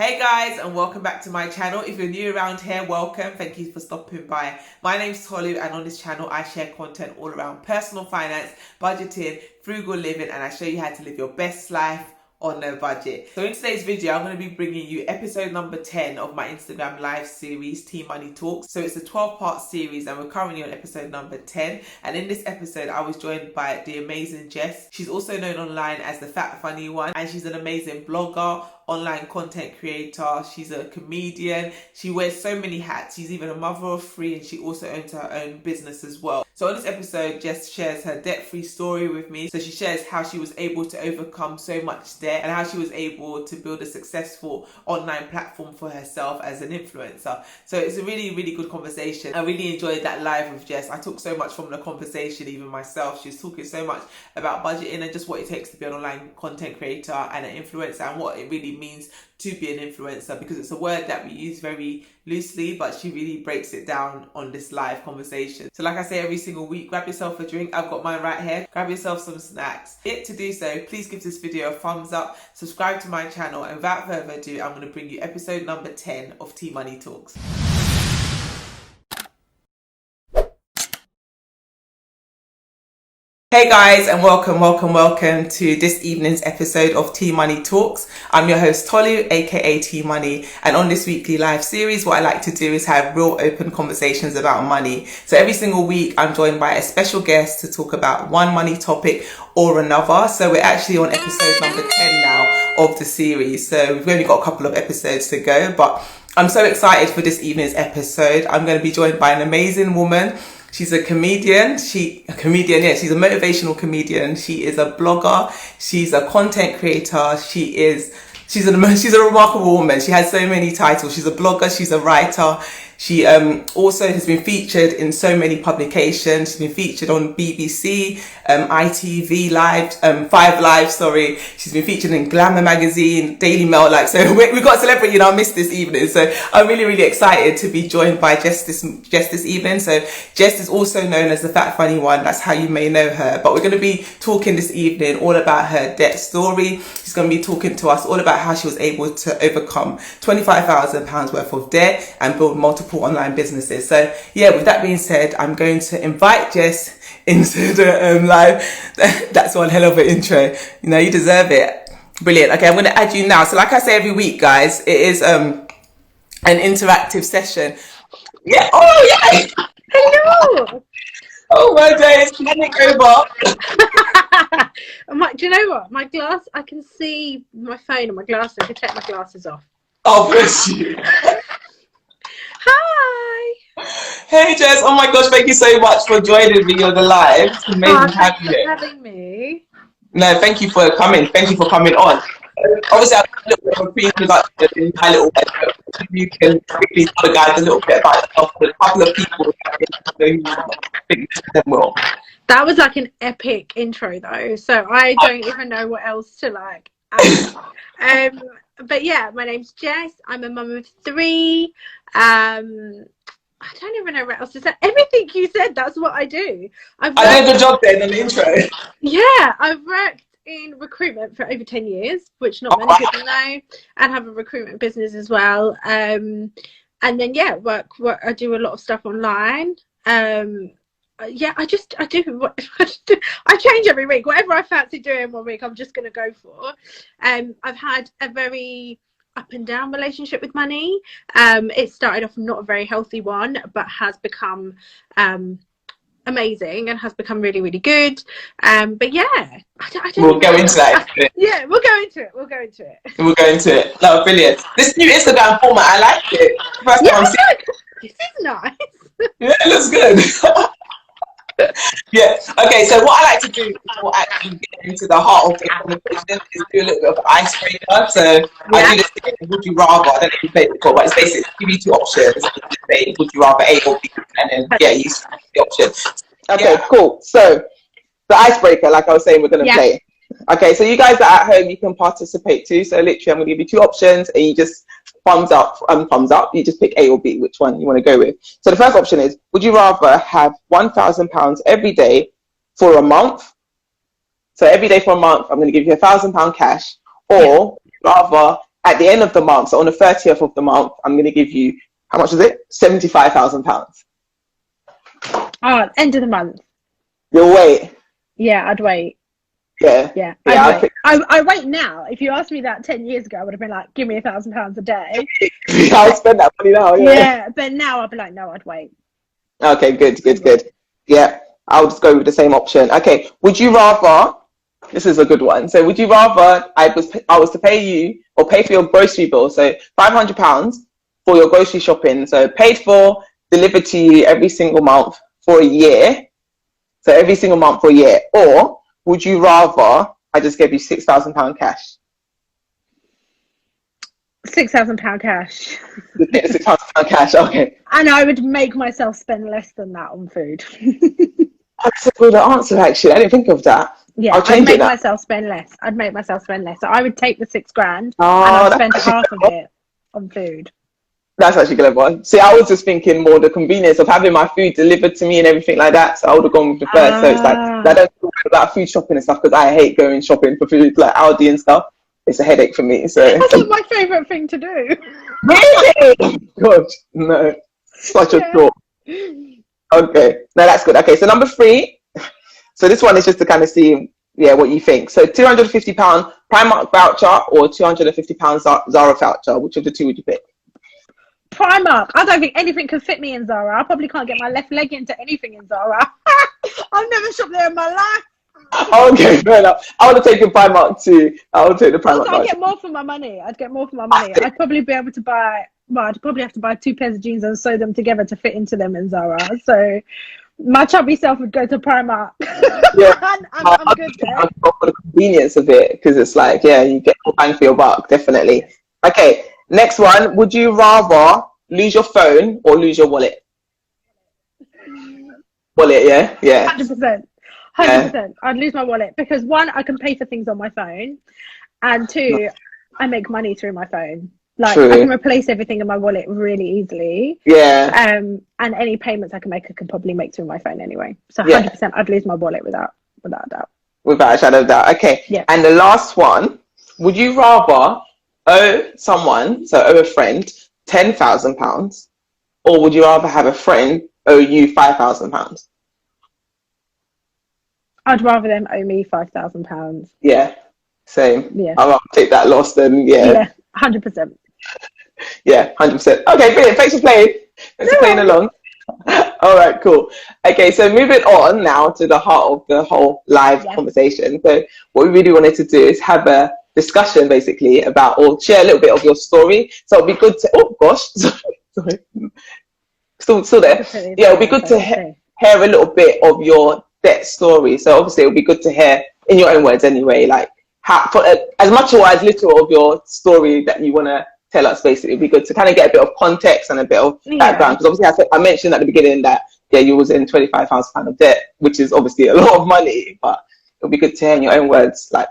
Hey guys, and welcome back to my channel. If you're new around here, welcome. Thank you for stopping by. My name's Tolu, and on this channel I share content all around personal finance, budgeting, frugal living, and I show you how to live your best life on a budget. So in today's video, I'm going to be bringing you episode number 10 of my Instagram live series, Tea Money Talks. So it's a 12-part series and we're currently on episode number 10. And in this episode, I was joined by the amazing Jess. She's also known online as the Fat Funny One, and she's an amazing blogger, online content creator. She's a comedian. She wears so many hats. She's even a mother of 3, and she also owns her own business as well. So on this episode, Jess shares her debt-free story with me. So she shares how she was able to overcome so much debt and how she was able to build a successful online platform for herself as an influencer. So it's a really, really good conversation. I really enjoyed that live with Jess. I took so much from the conversation, even myself. She was talking so much about budgeting and just what it takes to be an online content creator and an influencer, and what it really means to be an influencer, because it's a word that we use very loosely, but she really breaks it down on this live conversation. So like I say every single week, grab yourself a drink. I've got mine right here. Grab yourself some snacks. To do so, please give this video a thumbs up, subscribe to my channel, and without further ado, I'm going to bring you episode number 10 of Tea Money Talks. Hey guys, and welcome to this evening's episode of Tea Money Talks. I'm your host Tolu, aka Tea Money, and on this weekly live series, what I like to do is have real open conversations about money. So every single week, I'm joined by a special guest to talk about one money topic or another. So we're actually on episode number 10 now of the series. So we've only got a couple of episodes to go, but I'm so excited for this evening's episode. I'm going to be joined by an amazing woman. She's a comedian. She's a motivational comedian. She is a blogger. She's a content creator. She's a remarkable woman. She has so many titles. She's a blogger. She's a writer. She also has been featured in so many publications. She's been featured on BBC, ITV Live, 5 Live, sorry. She's been featured in Glamour magazine, Daily Mail. So we've got a celebrity in our midst this evening. So I'm really, really excited to be joined by Jess this evening. So Jess is also known as the Fat Funny One. That's how you may know her. But we're going to be talking this evening all about her debt story. She's going to be talking to us all about how she was able to overcome £25,000 worth of debt and build multiple online businesses. So yeah, with that being said, I'm going to invite Jess into the live. That's one hell of an intro. You know, you deserve it. Brilliant. Okay, I'm going to add you now. So like I say every week, guys, it is an interactive session. Yeah. Oh yeah. Hello. Oh my days, panic over. Do you know what? My glass, I can see my phone and my glasses. I can take my glasses off. Oh, bless you. Hi. Hey Jess, oh my gosh, thank you so much for joining me on the live. It's amazing to have you here. Having me. No, thank you for coming. Thank you for coming on. Obviously, I've got a little bit of a pre-introduction in my little way. You can quickly tell the guys a little bit about yourself. A couple of people well. That was like an epic intro though, so I don't even know what else to like add. But yeah, my name's Jess. I'm a mum of 3. I don't even know what else to say. Everything you said, that's what I do. I did the job then in the intro. Yeah, I've worked in recruitment for over 10 years, which not many people know, and have a recruitment business as well. And then yeah, work. I do a lot of stuff online. Yeah, I do what I change every week. Whatever I fancy doing one week, I'm just going to go for. I've had a very up and down relationship with money. It started off not a very healthy one, but has become amazing and has become really, really good. But yeah, I don't we'll go into that. Yeah, we'll go into it. No, brilliant. This new Instagram format, I like it. First time I'm seeing it. This is nice. Yeah, it looks good. Yeah. Okay. So what I like to do before actually getting into the heart of the conversation is do a little bit of icebreaker. So I do this thing, would you rather? I don't know if you played it before, but it's basically give you 2 options. You say, would you rather A or B, and then you choose the option. Okay, cool. So the icebreaker, like I was saying, we're going to play. Okay, so you guys that are at home, you can participate too. So literally, I'm going to give you 2 options, and you just thumbs up. You just pick A or B, which one you want to go with. So the first option is: would you rather have £1,000 every day for a month? So every day for a month, I'm going to give you £1,000 cash, or rather at the end of the month, so on the 30th of the month, I'm going to give you, how much is it? £75,000. Oh, end of the month. You'll wait. Yeah, I'd wait. Yeah. I'd wait. I wait now. If you asked me that 10 years ago, I would have been like, give me £1,000 a day. I'll spend that money now. Yeah, but now I'd be like, no, I'd wait. Okay, good. Yeah, I'll just go with the same option. Okay, would you rather, this is a good one. So would you rather I was to pay you or pay for your grocery bill? So £500 for your grocery shopping. So paid for, delivered to you every single month for a year. So every single month for a year. Or would you rather I just gave you £6,000 cash? £6,000 cash. £6,000 cash, okay. And I would make myself spend less than that on food. That's a good answer, actually. I didn't think of that. Yeah, I'd make myself spend less. So I would take the £6,000 and I'd spend half of it on food. That's actually a good one. See, I was just thinking more the convenience of having my food delivered to me and everything like that. So I would have gone with the first. So it's like, I don't talk about food shopping and stuff because I hate going shopping for food, like Aldi and stuff. It's a headache for me. So that's not my favourite thing to do. Really? God, no. Such a thought. Okay, no, that's good. Okay, so number 3. So this one is just to kind of see, what you think. So £250 Primark voucher or £250 Zara voucher. Which of the two would you pick? Primark. I don't think anything can fit me in Zara. I probably can't get my left leg into anything in Zara. I've never shopped there in my life. Okay, fair enough. I would have taken Primark too. I would take the Primark. I'd get more for my money. I'd probably be able to buy. Well, I'd probably have to buy 2 pairs of jeans and sew them together to fit into them in Zara. So my chubby self would go to Primark. Yeah, I'm good there. For the convenience of it, because it's like, you get more bang for your buck, definitely. Okay, next one. Would you rather lose your phone or lose your wallet? Wallet, yeah. 100%. 100%. I'd lose my wallet because 1, I can pay for things on my phone, and 2, I make money through my phone. Like, true. I can replace everything in my wallet really easily. Yeah. And any payments I can probably make through my phone anyway. So 100%, I'd lose my wallet without a doubt. Without a shadow of doubt. Okay. Yeah. And the last one, would you rather owe a friend £10,000, or would you rather have a friend owe you £5,000? I'd rather them owe me £5,000. Yeah. Same. Yeah. I'll take that loss then. Yeah. 100%. Yeah, 100%. Okay, brilliant. Thanks for playing. Thanks for playing along. All right, cool. Okay, so moving on now to the heart of the whole live conversation. So what we really wanted to do is have a discussion basically about, or share a little bit of your story. So it'll be good to, oh gosh, sorry. Still there. Yeah, it'll be good to hear a little bit of your debt story. So obviously it'll be good to hear in your own words anyway, like as much or as little of your story that you want to tell us. Basically, it'd be good to kind of get a bit of context and a bit of background, because obviously I mentioned at the beginning that you was in £25,000 of debt, which is obviously a lot of money, but it'll be good to hear in your own words like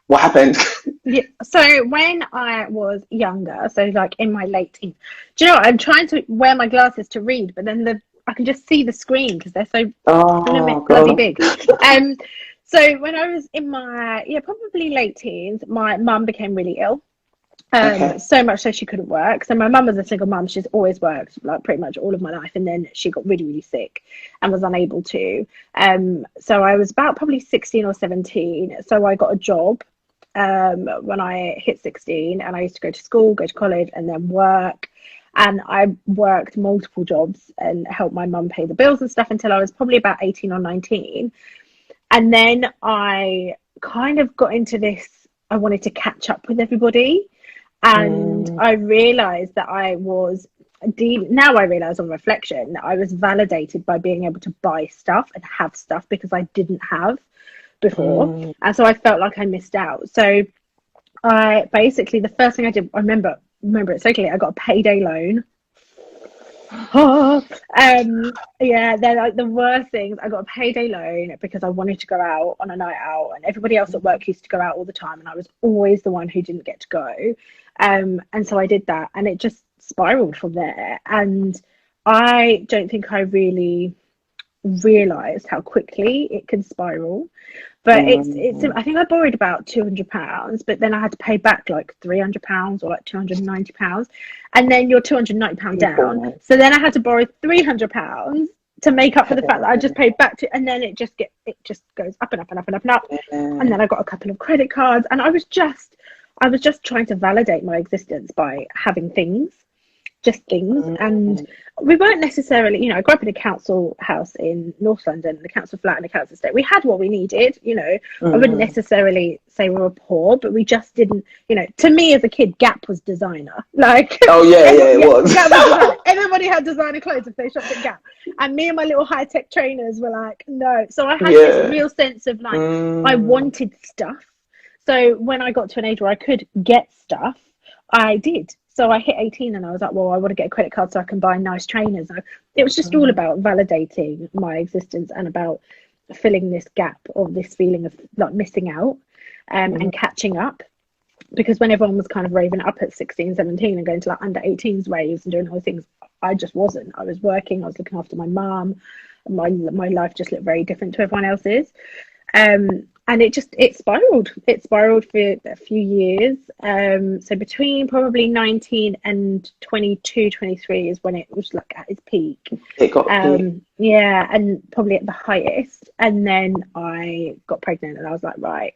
what happened. Yeah, so when I was younger, so like in my late teens, do you know what? I'm trying to wear my glasses to read, but then I can just see the screen because they're so bloody big. So when I was in my probably late teens, my mum became really ill. So much so she couldn't work. So my mum was a single mum. She's always worked like pretty much all of my life, and then she got really, really sick and was unable to. So I was about probably 16 or 17. So I got a job when I hit 16, and I used to go to school, go to college, and then work. And I worked multiple jobs and helped my mum pay the bills and stuff until I was probably about 18 or 19. And then I kind of got into this, I wanted to catch up with everybody. And I realised that now I realise on reflection that I was validated by being able to buy stuff and have stuff because I didn't have before. And so I felt like I missed out. So I basically, the first thing I did, I remember it so clearly, I got a payday loan. They're like the worst things. I got a payday loan because I wanted to go out on a night out, and everybody else at work used to go out all the time, and I was always the one who didn't get to go. And so I did that, and it just spiraled from there. And I don't think I really realized how quickly it can spiral. But it's I think I borrowed about £200, but then I had to pay back like £300 or like £290, and then you're £290 down. So then I had to borrow £300 to make up for the fact that I just paid back to, and then it just goes up and up and up and up and up. And then I got a couple of credit cards, and I was just trying to validate my existence by having things. Just things. And we weren't necessarily, you know, I grew up in a council house in North London, the council flat and the council estate. We had what we needed, you know. I wouldn't necessarily say we were poor, but we just didn't, you know, to me as a kid, Gap was designer. Like, it was. Gap was designer. Everybody had designer clothes if they shopped at Gap. And me and my little high-tech trainers were like, no. So I had this real sense of like, I wanted stuff. So when I got to an age where I could get stuff, I did. So I hit 18 and I was like, well, I want to get a credit card so I can buy nice trainers. So it was just all about validating my existence and about filling this gap of this feeling of like missing out and catching up. Because when everyone was kind of raving up at 16, 17 and going to like under 18s raves and doing all the things, I just wasn't. I was working, I was looking after my mum. My life just looked very different to everyone else's. And it spiraled. It spiraled for a few years. So between probably 19 and 22, 23 is when it was like at its peak. It got peak. Yeah, and probably at the highest. And then I got pregnant and I was like, right,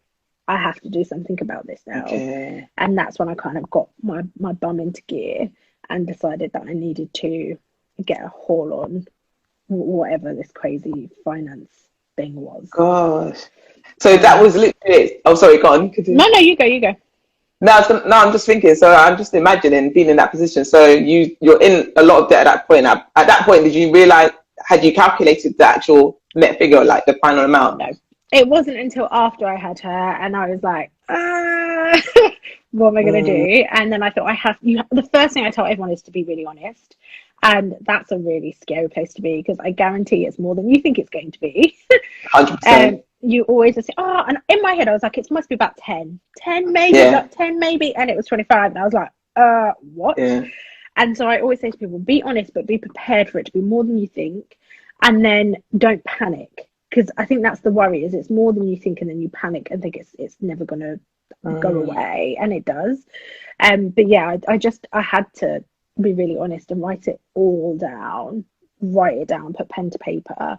I have to do something about this now. Okay. And that's when I kind of got my bum into gear and decided that I needed to get a haul on whatever this crazy finance thing was. Gosh. So that was literally it. Oh, sorry, go on. No, you go. No, I'm just thinking. So I'm just imagining being in that position. So you're in a lot of debt at that point. At that point, did you realize? Had you calculated the actual net figure, like the final amount? No, it wasn't until after I had her, and I was like, what am I going to do? And then I thought the first thing I tell everyone is to be really honest. And that's a really scary place to be because I guarantee it's more than you think it's going to be. 100%. You always say, and in my head, I was like, it must be about 10 maybe, like 10 maybe. And it was 25. And I was like, what? Yeah. And so I always say to people, be honest, but be prepared for it to be more than you think. And then don't panic. Because I think that's the worry is it's more than you think. And then you panic and think it's never going to go away. And it does. But yeah, I had to be really honest and write it down, put pen to paper,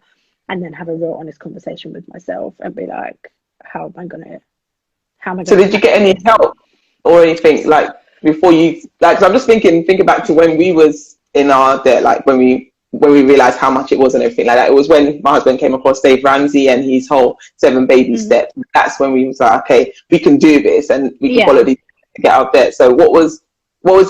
and then have a real honest conversation with myself and be like, how am I gonna so did you get any help or anything like before you like? Cause I'm just thinking back to when we was in our debt, like when we realized how much it was and everything like that. It was when my husband came across Dave Ramsey and his whole 7 baby step. That's when we was like, okay, we can do this and we can follow these to get out of debt. So what was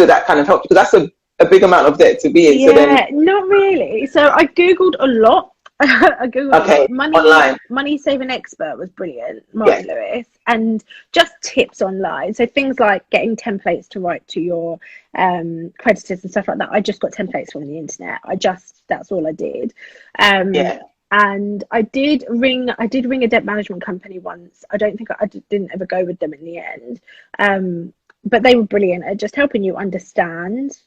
it that kind of helped? Because that's a big amount of debt to be in. Yeah, not really. So I Googled a lot. I Googled money saving expert was brilliant, Martin Lewis, and just tips online. So things like getting templates to write to your creditors and stuff like that. I just got templates from the internet. That's all I did. And I did ring a debt management company once. I don't think I didn't ever go with them in the end. But they were brilliant at just helping you understand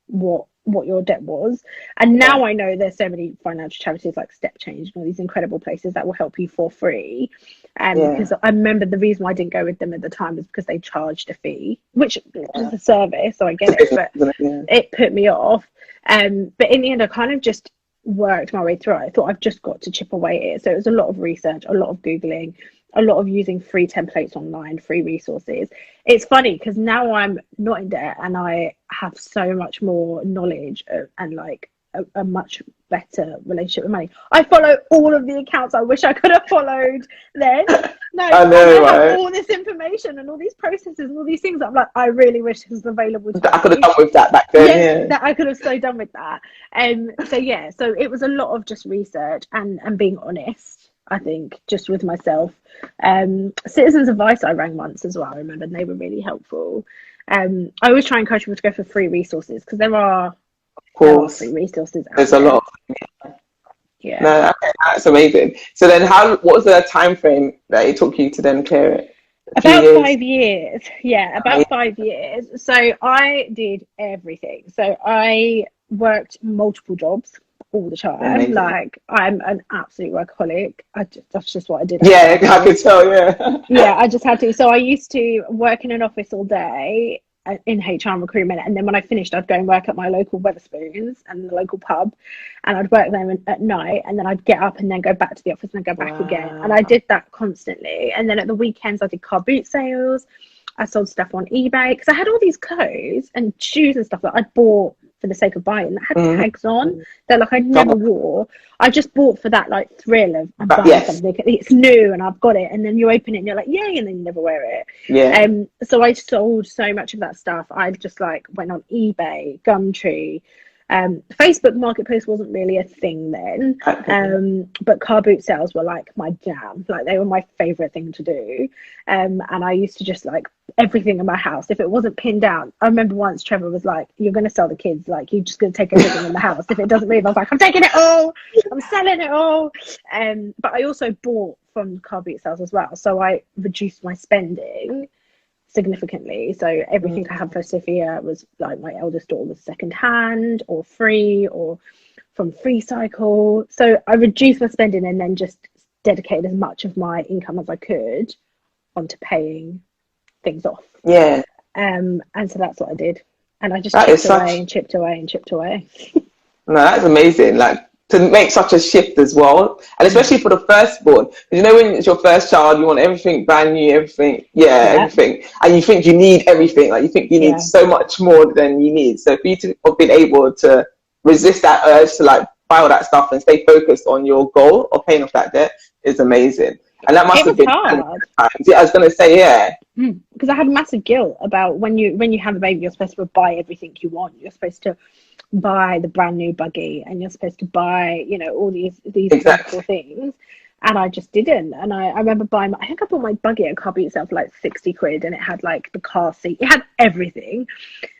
what your debt was. And now I know there's so many financial charities like Step Change and all these incredible places that will help you for free. Because I remember the reason why I didn't go with them at the time was because they charged a fee, which is a service, so I get it, but it put me off. But in the end, I kind of just worked my way through it. I thought I've just got to chip away at it. So it was a lot of research, a lot of Googling, a lot of using free templates online, free resources. It's funny because now I'm not in debt and I have so much more knowledge and like a much better relationship with money. I follow all of the accounts I wish I could have followed then. No, I have all this information and all these processes and all these things. I'm like, I really wish this was available to me. I could have done with that back then. That I could have so done with that. So it was a lot of just research and being honest. I think just with myself. Citizens Advice I rang once as well, I remember, and they were really helpful. I always try and encourage people to go for free resources because there are free resources out there's there. A lot. Yeah. No, okay, that's amazing. So then what was the time frame that it took you to then clear it? About 5 years. Yeah, about 5 years. So I did everything. So I worked multiple jobs. all the time. Amazing. Like, I'm an absolute workaholic. That's just what I did. Yeah, I could tell. Yeah. Yeah, I just had to. So I used to work in an office all day in HR and recruitment, and then when I finished, I'd go and work at my local Wetherspoons and the local pub, and I'd work there at night, and then I'd get up and then go back to the office and then go back again, and I did that constantly. And then at the weekends, I did car boot sales. I sold stuff on eBay because I had all these clothes and shoes and stuff that I'd bought for the sake of buying that had tags on that like I'd never wore. I just bought for that like thrill of I'm buying something. It's new and I've got it, and then you open it and you're like, yay, and then you never wear it. Yeah. So I sold so much of that stuff. I just like went on eBay, Gumtree. Facebook Marketplace wasn't really a thing then, but car boot sales were like my jam. Like they were my favorite thing to do, and I used to just like everything in my house. If it wasn't pinned down, I remember once Trevor was like, "You're going to sell the kids. Like you're just going to take everything in the house. If it doesn't move," I was like, "I'm taking it all. I'm selling it all." But I also bought from car boot sales as well, so I reduced my spending significantly. So everything I had for Sophia was like, my eldest daughter was second hand or free or from Free Cycle. So I reduced my spending and then just dedicated as much of my income as I could onto paying things off. Yeah. And so that's what I did. And I just chipped away and chipped away and chipped away. No, that's amazing. Like to make such a shift as well, and especially for the firstborn. You know, when it's your first child, you want everything brand new, everything, everything, and you think you need everything. Like you think you need so much more than you need. So for you to have been able to resist that urge to like buy all that stuff and stay focused on your goal of paying off that debt is amazing. And that must have been hard. Yeah, I was gonna say, because I had massive guilt about when you have a baby, you're supposed to buy everything you want. You're supposed to buy the brand new buggy, and you're supposed to buy, you know, all these wonderful things, and I just didn't. And I remember buying, I think I bought my buggy at car boot sale for like 60 quid, and it had like the car seat, it had everything,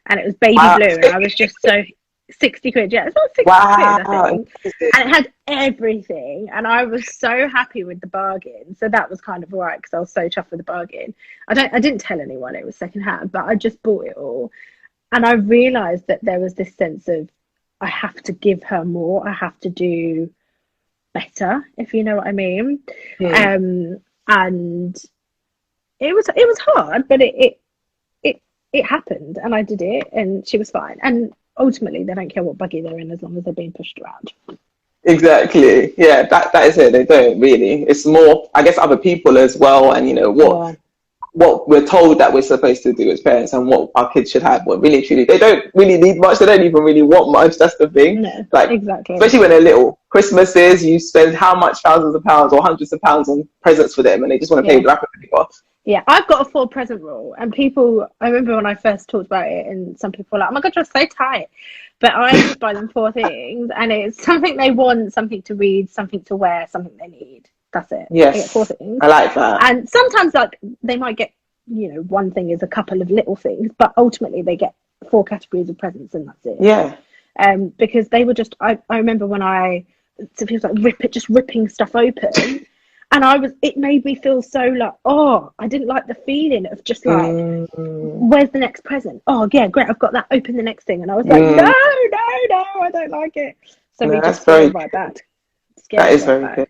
and it was baby blue, and I was just so 60 quid, yeah, it's about 60 quid I think, and it had everything, and I was so happy with the bargain. So that was kind of alright because I was so chuffed with the bargain. I didn't tell anyone it was secondhand, but I just bought it all. And I realised that there was this sense of, I have to give her more. I have to do better, if you know what I mean. And it was hard, but it happened, and I did it, and she was fine. And ultimately, they don't care what buggy they're in as long as they're being pushed around. Exactly. Yeah, that is it. They don't really. It's more, I guess, other people as well, and you know what we're told that we're supposed to do as parents and what our kids should have. But really, truly, they don't really need much. They don't even really want much. That's the thing. No, like, exactly. Especially when they're little. Christmases, you spend how much thousands of pounds or hundreds of pounds on presents for them, and they just want to play with rapid anymore. Yeah, I've got a 4 present rule, and people, I remember when I first talked about it, and some people were like, "Oh my God, you're so tight." But I just buy them 4 things, and it's something they want, something to read, something to wear, something they need. That's it. Yes, I get 4 things. I like that. And sometimes, like, they might get, you know, one thing is a couple of little things, but ultimately they get 4 categories of presents, and that's it. Yeah. Because they were just, I remember when so people like ripping stuff open, and it made me feel so like, oh, I didn't like the feeling of just like, where's the next present? Oh yeah, great, I've got that, open the next thing. And I was like, no, I don't like it. So we just threw it right back. That is very good.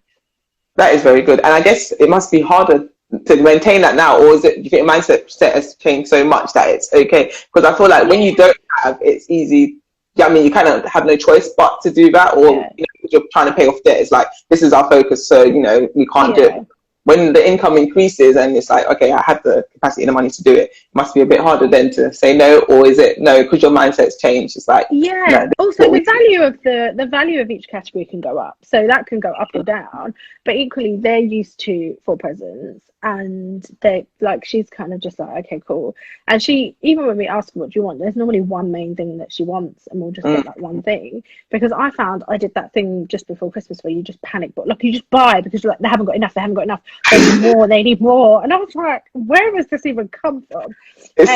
That is very good. And I guess it must be harder to maintain that now, or is it, do you think your mindset has changed so much that it's okay? Because I feel like when you don't have, it's easy. Yeah, I mean, you kind of have no choice but to do that, or you know, you're trying to pay off debt. It's like, this is our focus, so you know we can't do it. When the income increases and it's like, okay, I have the capacity and the money to do it, it must be a bit harder then to say no, or is it no because your mindset's changed? It's like, no, also the value of each category can go up, so that can go up or down. But equally, they're used to 4 presents, and they like, she's kind of just like, okay, cool. And she, even when we ask her what do you want, there's normally one main thing that she wants, and we'll just get that one thing. Because I found I did that thing just before Christmas where you just panic, but like you just buy because you're like, they haven't got enough, they need more, and I was like, where has this even come from? And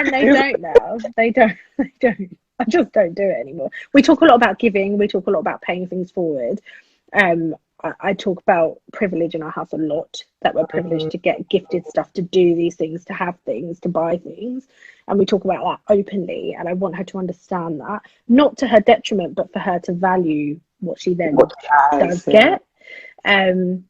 they don't now. They don't. I just don't do it anymore. We talk a lot about giving. We talk a lot about paying things forward. I talk about privilege in our house a lot, that we're privileged to get gifted stuff, to do these things, to have things, to buy things. And we talk about that openly. And I want her to understand that, not to her detriment, but for her to value what she then What does get. And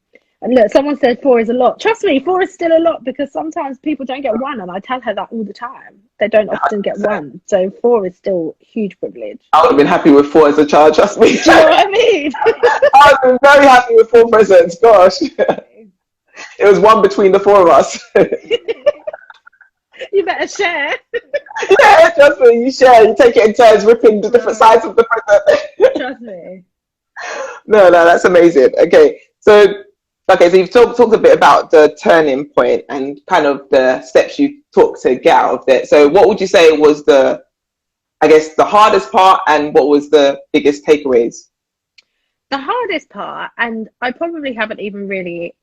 look, someone said 4 is a lot. Trust me, 4 is still a lot, because sometimes people don't get 1, and I tell her that all the time. They don't often get 1, so 4 is still huge privilege. I would have been happy with 4 as a child, trust me. Do you know what I mean? I would have been very happy with 4 presents, gosh. It was 1 between the 4 of us. You better share. Yeah, trust me, you share, you take it in turns, ripping the different sides of the present. Trust me. No, that's amazing. Okay, so you've talked a bit about the turning point and kind of the steps you took to get out of it. So what would you say was the hardest part, and what was the biggest takeaways? The hardest part, and I probably haven't even really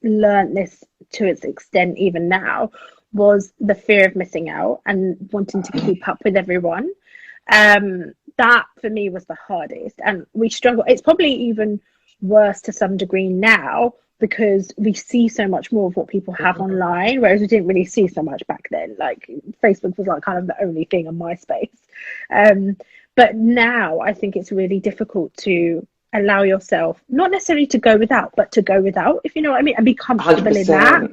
learned this to its extent even now, was the fear of missing out and wanting to keep up with everyone. That for me was the hardest, and we struggle. It's probably even worse to some degree now, because we see so much more of what people have online, whereas we didn't really see so much back then. Like Facebook was like kind of the only thing on MySpace. But now I think it's really difficult to allow yourself not necessarily to go without, but to go without, if you know what I mean, and be comfortable 100%. In that,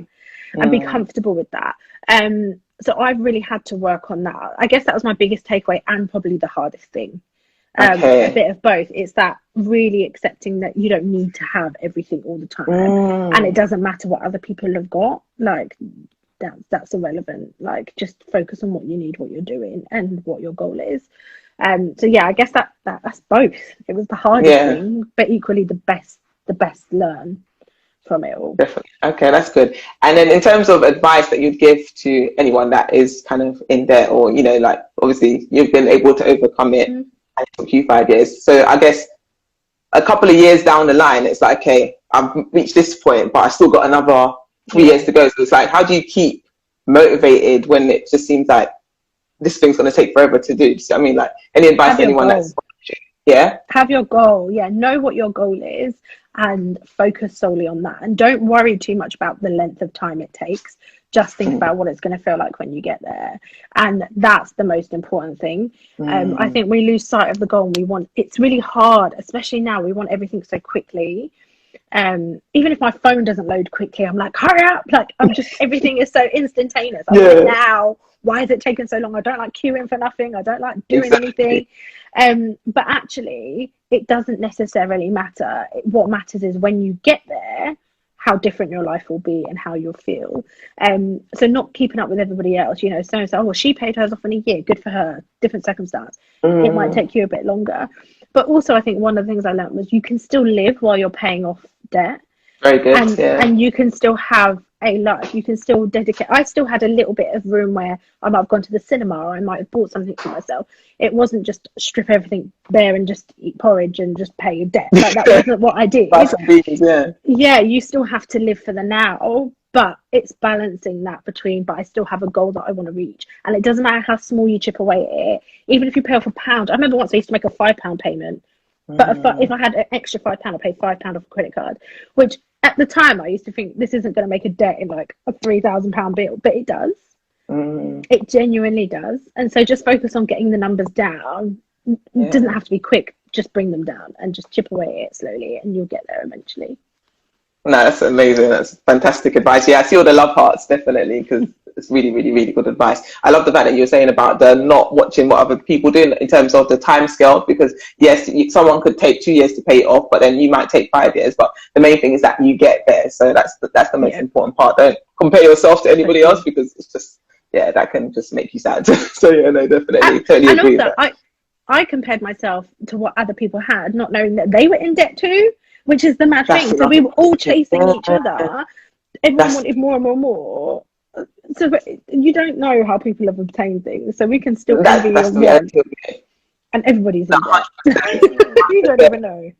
and be comfortable with that. So I've really had to work on that. I guess that was my biggest takeaway, and probably the hardest thing. A bit of both. It's that really accepting that you don't need to have everything all the time, and it doesn't matter what other people have got. Like that's irrelevant. Like just focus on what you need, what you're doing, and what your goal is. So yeah, I guess that's both. It was the hardest thing, but equally the best learn from it all. Definitely. Okay, that's good. And then in terms of advice that you'd give to anyone that is kind of in debt, or like obviously you've been able to overcome it, and it took you 5 years. So I guess a couple of years down the line, it's like, okay, I've reached this point, but I still got another 3 years to go. So it's like, how do you keep motivated when it just seems like this thing's going to take forever to do? So, I mean, like, any advice to anyone that's have your goal. Know what your goal is and focus solely on that, and don't worry too much about the length of time it takes. Just think about what it's going to feel like when you get there, and that's the most important thing. I think we lose sight of the goal, and it's really hard, especially now. We want everything so quickly. Even if my phone doesn't load quickly, I'm like, hurry up, like everything is so instantaneous. I'm like, now why is it taking so long? I don't like queuing for nothing. I don't like doing anything. But actually it doesn't necessarily matter. What matters is when you get there, how different your life will be and how you'll feel. So not keeping up with everybody else, so she paid hers off in a year, good for her, different circumstance. It might take you a bit longer. But also I think one of the things I learned was you can still live while you're paying off debt. Very good. And you can still have a life. You can still dedicate. I still had a little bit of room where I might have gone to the cinema, or I might have bought something for myself. It wasn't just strip everything bare and just eat porridge and just pay your debt. Like that wasn't what I did. Yeah, you still have to live for the now, but it's balancing that between, but I still have a goal that I want to reach. And it doesn't matter how small you chip away at it. Even if you pay off £1. I remember once I used to make a £5 payment. But if I had an extra £5, I paid £5 off a credit card, which at the time I used to think this isn't going to make a dent in like a £3,000 bill, but it does. It genuinely does. And so just focus on getting the numbers down. It doesn't have to be quick. Just bring them down and just chip away at it slowly, and you'll get there eventually. No, that's amazing. That's fantastic advice. Yeah, I see all the love hearts, definitely, because it's really, really, really good advice. I love the fact that you were saying about the not watching what other people do in terms of the time scale, because yes, someone could take 2 years to pay it off, but then you might take 5 years. But the main thing is that you get there. So that's the most important part. Don't compare yourself to anybody else, because it's just, that can just make you sad. So yeah, no, definitely. Totally agree with that. I compared myself to what other people had, not knowing that they were in debt too, which is the mad thing. So we were all chasing each other. Everyone wanted more and more and more. So you don't know how people have obtained things. So we can still envy and everybody's in debt. You don't even know.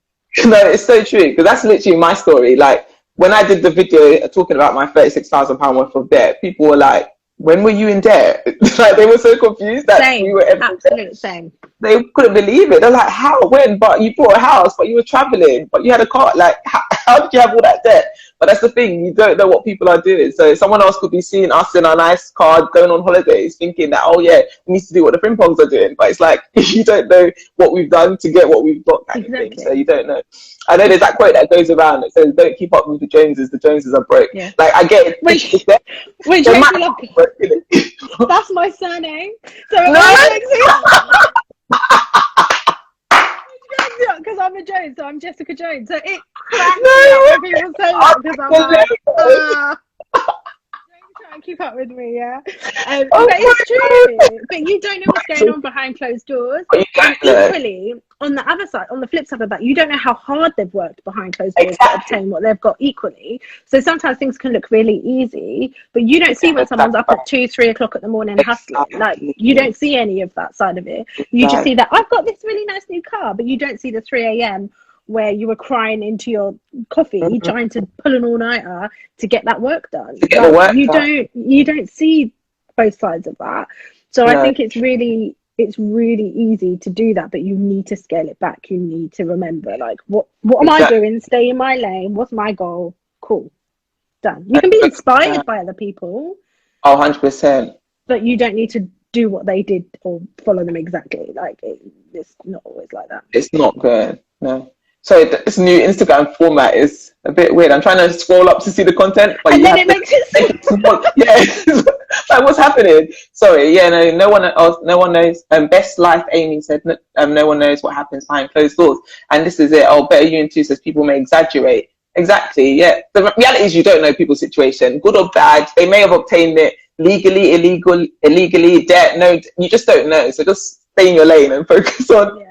No, it's so true, because that's literally my story. Like when I did the video talking about my £36,000 worth of debt, people were like, when were you in debt? Like they were so confused that we were absolute same. They couldn't believe it. They're like, how? When? But you bought a house, but you were traveling, but you had a car. Like, how did you have all that debt? But that's the thing, you don't know what people are doing. So someone else could be seeing us in our nice car going on holidays thinking that, oh yeah, we need to do what the Frimpongs are doing. But it's like, you don't know what we've done to get what we've got kind of thing. So you don't know. I know there's that quote that goes around that says, don't keep up with the Joneses are broke. Yeah. Like, I get it. Wait, that's my surname. So because I'm a Jones, so I'm Jessica Jones. So it cracks me up when people say that, because I'm like, don't try and keep up with me, yeah. But it's true. But you don't know what's going on behind closed doors. And equally, on the other side, on the flip side of that, you don't know how hard they've worked behind closed doors to obtain what they've got equally. So sometimes things can look really easy, but you don't see when someone's up at 2-3 o'clock in the morning hustling. Like, you don't see any of that side of it. You just see that I've got this really nice new car, but you don't see the 3 a.m. where you were crying into your coffee trying to pull an all-nighter to get that work done. You don't see both sides of that. So I think it's really easy to do that, but you need to scale it back. You need to remember, like, what am I doing? Stay in my lane. What's my goal? Cool. Done. You can be inspired by other people. 100%. But you don't need to do what they did or follow them exactly. Like, it's not always like that. It's not good. No. So this new Instagram format is a bit weird. I'm trying to scroll up to see the content, but then it makes it small. Yeah. Like, what's happening? Sorry. Yeah. No one knows. Best Life Amy said, no one knows what happens behind closed doors. And this is it. Oh, Better You and Two says people may exaggerate. Exactly. Yeah. The reality is you don't know people's situation, good or bad. They may have obtained it legally, illegally, debt. No, you just don't know. So just stay in your lane and focus on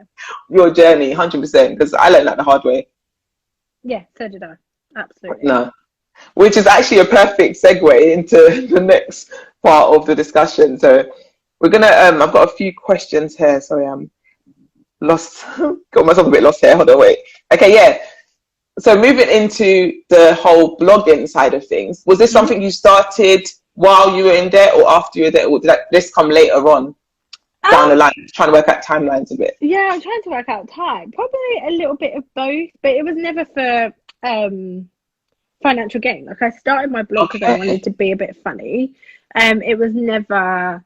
your journey. 100%. Because I learned that the hard way. Yeah. So did I. Absolutely. No. Which is actually a perfect segue into the next part of the discussion. So we're gonna I've got a few questions here. Sorry, I'm lost. Got myself a bit lost here. Hold on, wait. Okay, yeah. So moving into the whole blogging side of things, was this something you started while you were in debt or after you were there, or did this come later on down the line? Trying to work out timelines a bit. Yeah, I'm trying to work out time. Probably a little bit of both, but it was never for financial gain. Like, I started my blog because I wanted to be a bit funny. It was never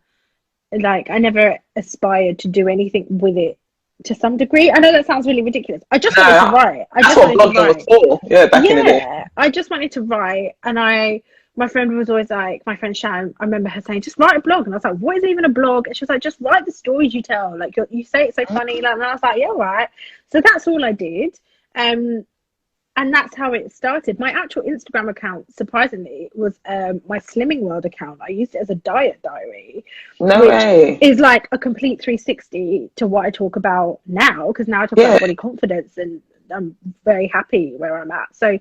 like, I never aspired to do anything with it to some degree. I know that sounds really ridiculous. I just wanted to write. That's what blogging was for. Yeah, back in the day. I just wanted to write, and my friend was always like, my friend Shan, I remember her saying, just write a blog. And I was like, what is even a blog? And she was like, just write the stories you tell. Like, you say it's so funny. Like, and I was like, yeah, right. So that's all I did. And that's how it started. My actual Instagram account, surprisingly, was my Slimming World account. I used it as a diet diary. No way. Is like a complete 360 to what I talk about now, because now I talk about body confidence, and I'm very happy where I'm at. So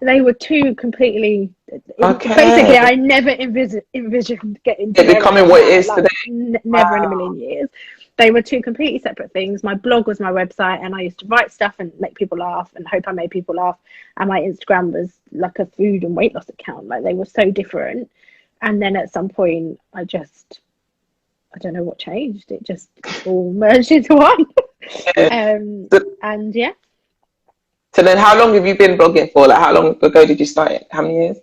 they were two completely... Basically, I never envisioned getting to becoming what it is today. Never in a million years. They were two completely separate things. My blog was my website, and I used to write stuff and make people laugh and hope I made people laugh. And my Instagram was like a food and weight loss account. Like, they were so different. And then at some point, I don't know what changed. It just all merged into one. And yeah. So then how long have you been blogging for? Like, how long ago did you start it? How many years?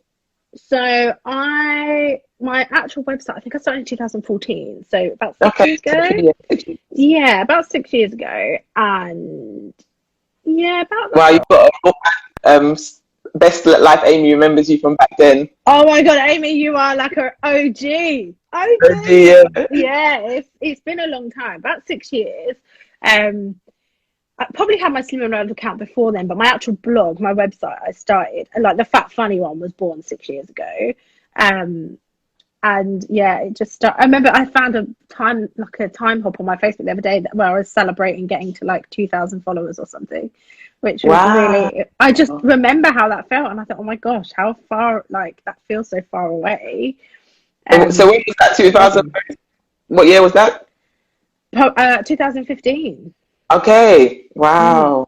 So my actual website, I think I started in 2014, so about 6 years ago. Yeah, about 6 years ago. And yeah, about that. Wow, you've got a book, Best Life Amy remembers you from back then. Oh my god, Amy, you are like an OG. Yeah, it's been a long time, about 6 years. I probably had my Slimming World account before then, but my actual blog, my website, I started, like, the Fat Funny one was born 6 years ago. And yeah, it just started. I remember I found a time hop on my Facebook the other day where I was celebrating getting to like 2,000 followers or something, which was really, I just remember how that felt, and I thought, oh my gosh, how far, like, that feels so far away. So when was that, 2000? What year was that? 2015. Okay, wow.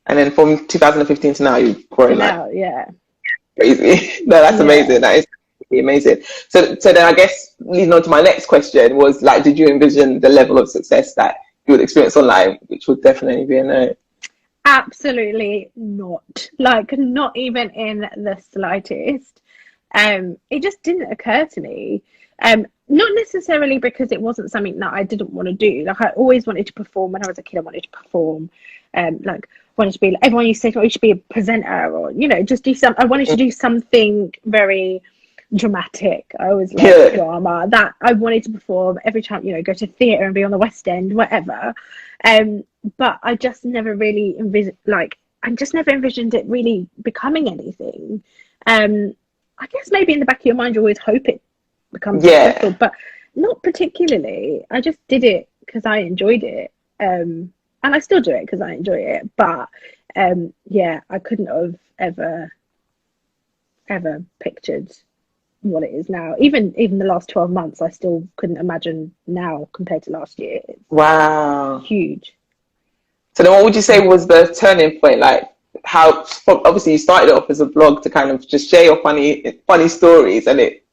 And then from 2015 to now, you've grown crazy. No, that's amazing. That is amazing. So then I guess leading on to my next question was, like, did you envision the level of success that you would experience online, which would definitely be a no? Absolutely not. Like, not even in the slightest. It just didn't occur to me. Not necessarily because it wasn't something that I didn't want to do. Like, I always wanted to perform. When I was a kid, I wanted to perform. Like, wanted to be, everyone used to say, oh, you should be a presenter, or, you know, just do some. I wanted to do something very dramatic. I always loved drama. That I wanted to perform every time, you know, go to theatre and be on the West End, whatever. But I just never really envisioned it really becoming anything. I guess maybe in the back of your mind you always hope it becomes successful, but not particularly. I just did it because I enjoyed it, and I still do it because I enjoy it. But I couldn't have ever pictured what it is now. Even the last 12 months, I still couldn't imagine now compared to last year. It's huge. So then what would you say was the turning point? Like, how, obviously you started off as a blog to kind of just share your funny stories, and it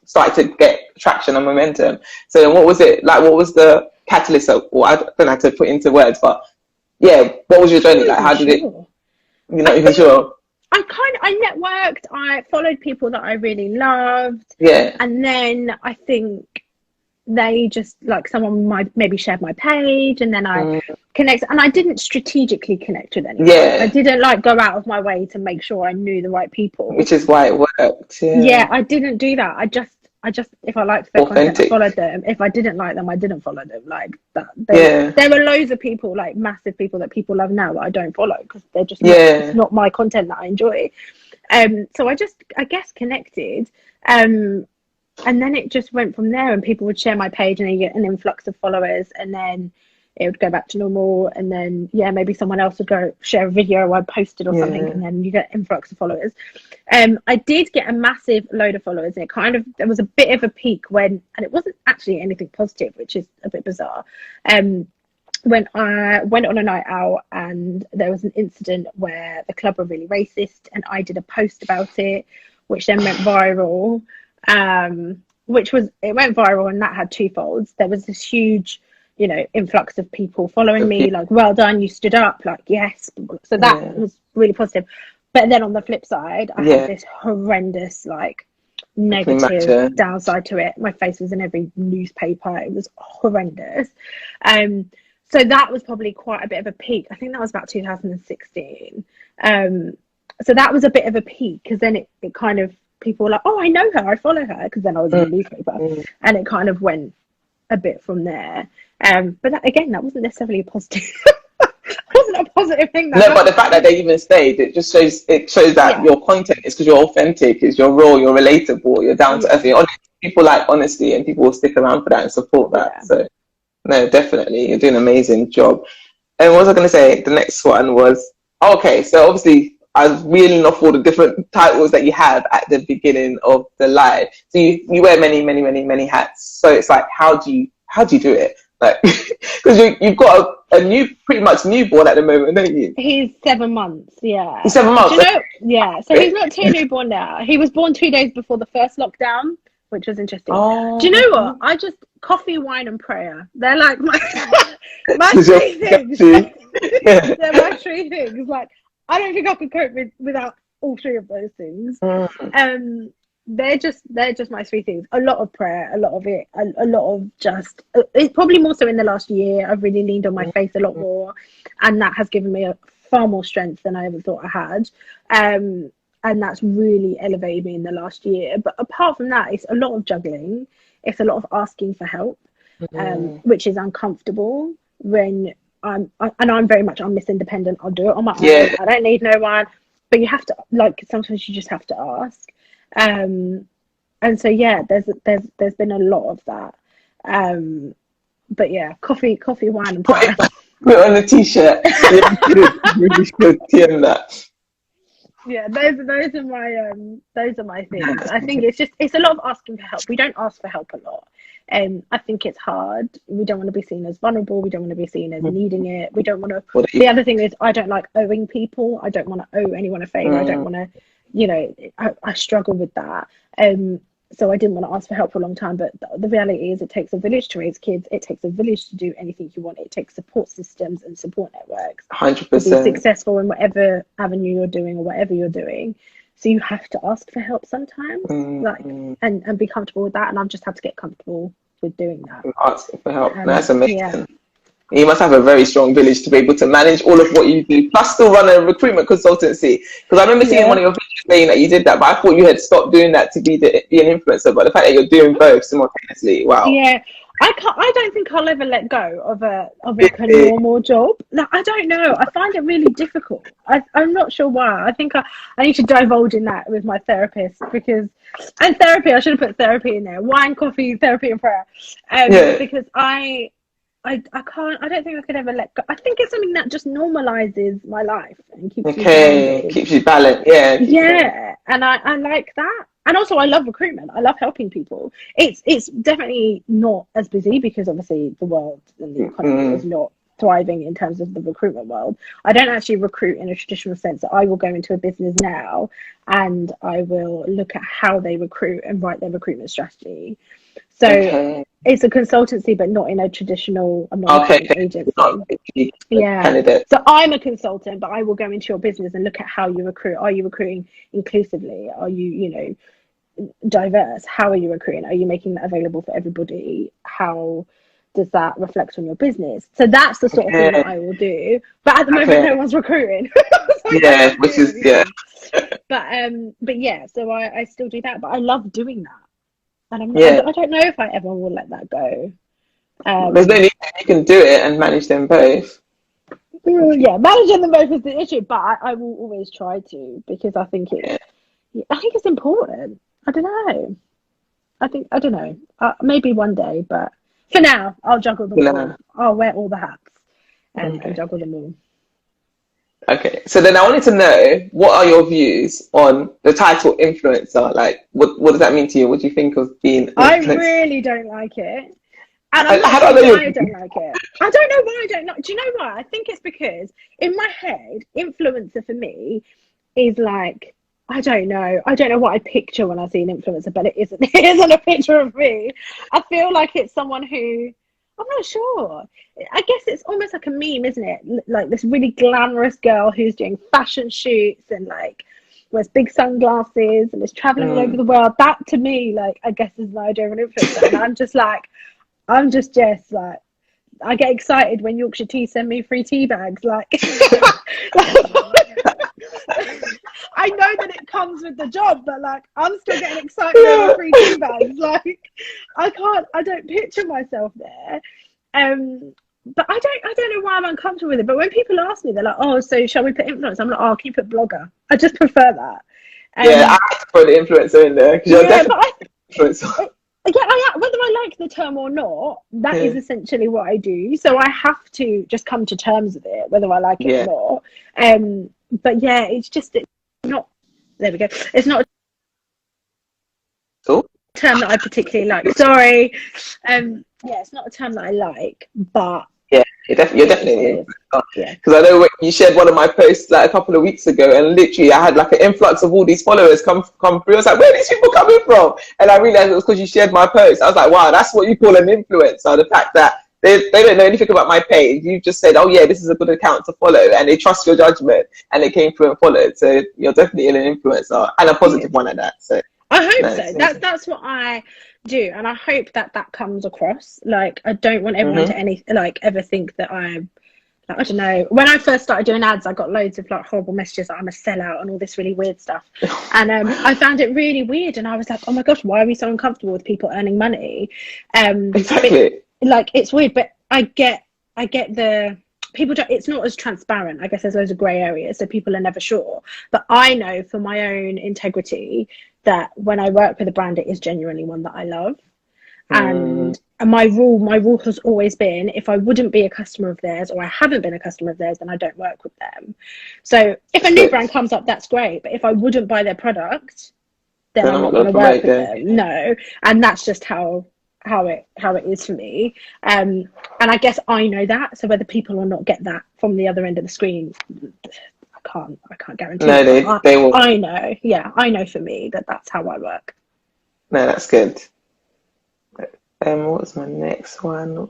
started to get traction and momentum. So then what was it like? What was the catalyst of, or I don't have to put into words, but yeah, what was your journey like? How did it, you're not even sure? I networked, I followed people that I really loved. And then I think they just, like, someone might maybe shared my page, and then I connected, and I didn't strategically connect with anyone. I didn't like go out of my way to make sure I knew the right people, which is why it worked. I didn't do that. I just if I liked their content, I followed them. If I didn't like them, I didn't follow them. Like that. There were loads of people, like massive people that people love now, that I don't follow because they're just not my content that I enjoy. So I guess connected. And then it just went from there, and people would share my page, and then you get an influx of followers, and then it would go back to normal, and then maybe someone else would go share a video I posted or something, and then you get influx of followers. I did get a massive load of followers, and there was a bit of a peak when, and it wasn't actually anything positive, which is a bit bizarre. When I went on a night out, and there was an incident where the club were really racist, and I did a post about it, which then went viral. It went viral, and that had two folds. There was this huge, you know, influx of people following me, like, well done, you stood up, like, yes. So that was really positive. But then on the flip side, I had this horrendous, like, negative downside to it. My face was in every newspaper. It was horrendous. So that was probably quite a bit of a peak. I think that was about 2016. So that was a bit of a peak, because then it kind of, people were like, oh, I know her, I follow her, because then I was in the newspaper, and it kind of went a bit from there. But that wasn't necessarily a positive. It wasn't a positive thing. But the fact that they even stayed, it just shows that your content is, because you're authentic, is you're raw, you're relatable, you're down to earth, you're honest. People like honesty, and people will stick around for that and support that. So no, definitely, you're doing an amazing job. And what was I going to say? The next one was, okay, so obviously I was reeling off all the different titles that you have at the beginning of the live. So you wear many hats. So it's like, how do you do it? Like, because you've got a pretty much newborn at the moment, don't you? He's 7 months. Yeah. He's 7 months. Do you know, so he's not too newborn now. He was born 2 days before the first lockdown, which was interesting. Do you know what? I just, coffee, wine, and prayer. They're like my three things. They're my three things. Like, I don't think I could cope without all three of those things. They're just my three things. A lot of prayer, a lot of it, a lot of just, it's probably more so in the last year. I've really leaned on my faith a lot more, and that has given me far more strength than I ever thought I had. And that's really elevated me in the last year. But apart from that, it's a lot of juggling. It's a lot of asking for help, which is uncomfortable when I'm very much, I'm Miss Independent. I'll do it on my own. I don't need no one. But you have to, like, sometimes you just have to ask. And so there's been a lot of that. But yeah, coffee, wine, and prayer. Put it on a t-shirt. Really should TM that. Yeah, those are my things. I think it's a lot of asking for help. We don't ask for help a lot. I think it's hard. We don't want to be seen as vulnerable. We don't want to be seen as needing it. We don't want to. The other thing is, I don't like owing people. I don't want to owe anyone a favor. I don't want to, I struggle with that. so I didn't want to ask for help for a long time. But the reality is, it takes a village to raise kids. It takes a village to do anything you want. It takes support systems and support networks 100%. to be successful in whatever avenue you're doing or whatever you're doing. So you have to ask for help sometimes, like, and be comfortable with that. And I've just had to get comfortable with doing that. Asking for help. That's amazing. Yeah. You must have a very strong village to be able to manage all of what you do, plus still run a recruitment consultancy. Because I remember seeing one of your videos saying that you did that, but I thought you had stopped doing that to be an influencer. But the fact that you're doing both simultaneously, wow. Yeah, I don't think I'll ever let go of a normal job. No, I don't know. I find it really difficult. I'm not sure why. I think I need to divulge in that with my therapist, because, and therapy, I should have put therapy in there. Wine, coffee, therapy, and prayer. Because I can't. I don't think I could ever let go. I think it's something that just normalizes my life and keeps me grounded. Keeps you balanced. Yeah, and I like that. And also, I love recruitment. I love helping people. It's definitely not as busy, because obviously the world and the economy is not thriving in terms of the recruitment world. I don't actually recruit in a traditional sense. So I will go into a business now and I will look at how they recruit and write their recruitment strategy. So it's a consultancy, but not in a traditional agency. So I'm a consultant, but I will go into your business and look at how you recruit. Are you recruiting inclusively? Are you, diverse? How are you recruiting? Are you making that available for everybody? How does that reflect on your business? So that's the sort of thing that I will do. But at the moment, no one's recruiting. But yeah, so I still do that, but I love doing that. And I don't know if I ever will let that go. There's no need, you can do it and manage them both. Yeah, managing them both is the issue, but I will always try to, because I think it's important. I don't know. Maybe one day, but for now, I'll juggle them all. I'll wear all the hats and juggle them all. Okay, so then I wanted to know, what are your views on the title influencer? Like, what does that mean to you? What do you think of being I really don't like it. And I'm not sure why I don't like it. I don't know why I don't like. Do you know why? I think it's because in my head, influencer for me is like, I don't know what I picture when I see an influencer, but it isn't a picture of me. I feel like it's someone who, I'm not sure. I guess it's almost like a meme, isn't it? Like this really glamorous girl who's doing fashion shoots and like wears big sunglasses and is traveling all over the world. That to me, like, I guess is the idea of an influencer. And I'm just Jess. Like, I get excited when Yorkshire Tea send me free tea bags. Like, I know that it comes with the job, but like, I'm still getting excited over free tea bags. Like, I don't picture myself there. But I don't know why I'm uncomfortable with it. But when people ask me, they're like, "Oh, so shall we put influencer?" I'm like, "Oh, can you put blogger?" I just prefer that. I have to put the influencer in there, because you're definitely influencer. Whether I like the term or not, that is essentially what I do. So I have to just come to terms with it, whether I like it or not. But yeah, it's not. There we go. It's not a term that I particularly like. Sorry. It's not a term that I like, but you're definitely because I know when you shared one of my posts like a couple of weeks ago, and literally I had like an influx of all these followers come through. I was like, where are these people coming from? And I realized it was because you shared my post. I was like, wow, that's what you call an influencer. The fact that they don't know anything about my page. You just said, oh yeah, this is a good account to follow, and they trust your judgment, and they came through and followed. So you're definitely an influencer, and a positive one at that. So I hope so. That's what I do, and I hope that comes across. Like, I don't want everyone to ever think that I'm like, I don't know. When I first started doing ads, I got loads of like horrible messages that I'm a sellout and all this really weird stuff, and I found it really weird, and I was like, oh my gosh, why are we so uncomfortable with people earning money? Exactly. Like, it's weird, but I get the people don't, it's not as transparent. I guess there's loads of grey areas, so people are never sure. But I know for my own integrity that when I work with a brand, it is genuinely one that I love. And my rule has always been, if I wouldn't be a customer of theirs, or I haven't been a customer of theirs, then I don't work with them. So if a new brand comes up, that's great. But if I wouldn't buy their product, then I'm not going to work with them. No. And that's just how it is for me. And I guess I know that. So whether people or not get that from the other end of the screen, I can't guarantee. No, they will. I know. Yeah, I know for me that's how I work. No, that's good. What's my next one?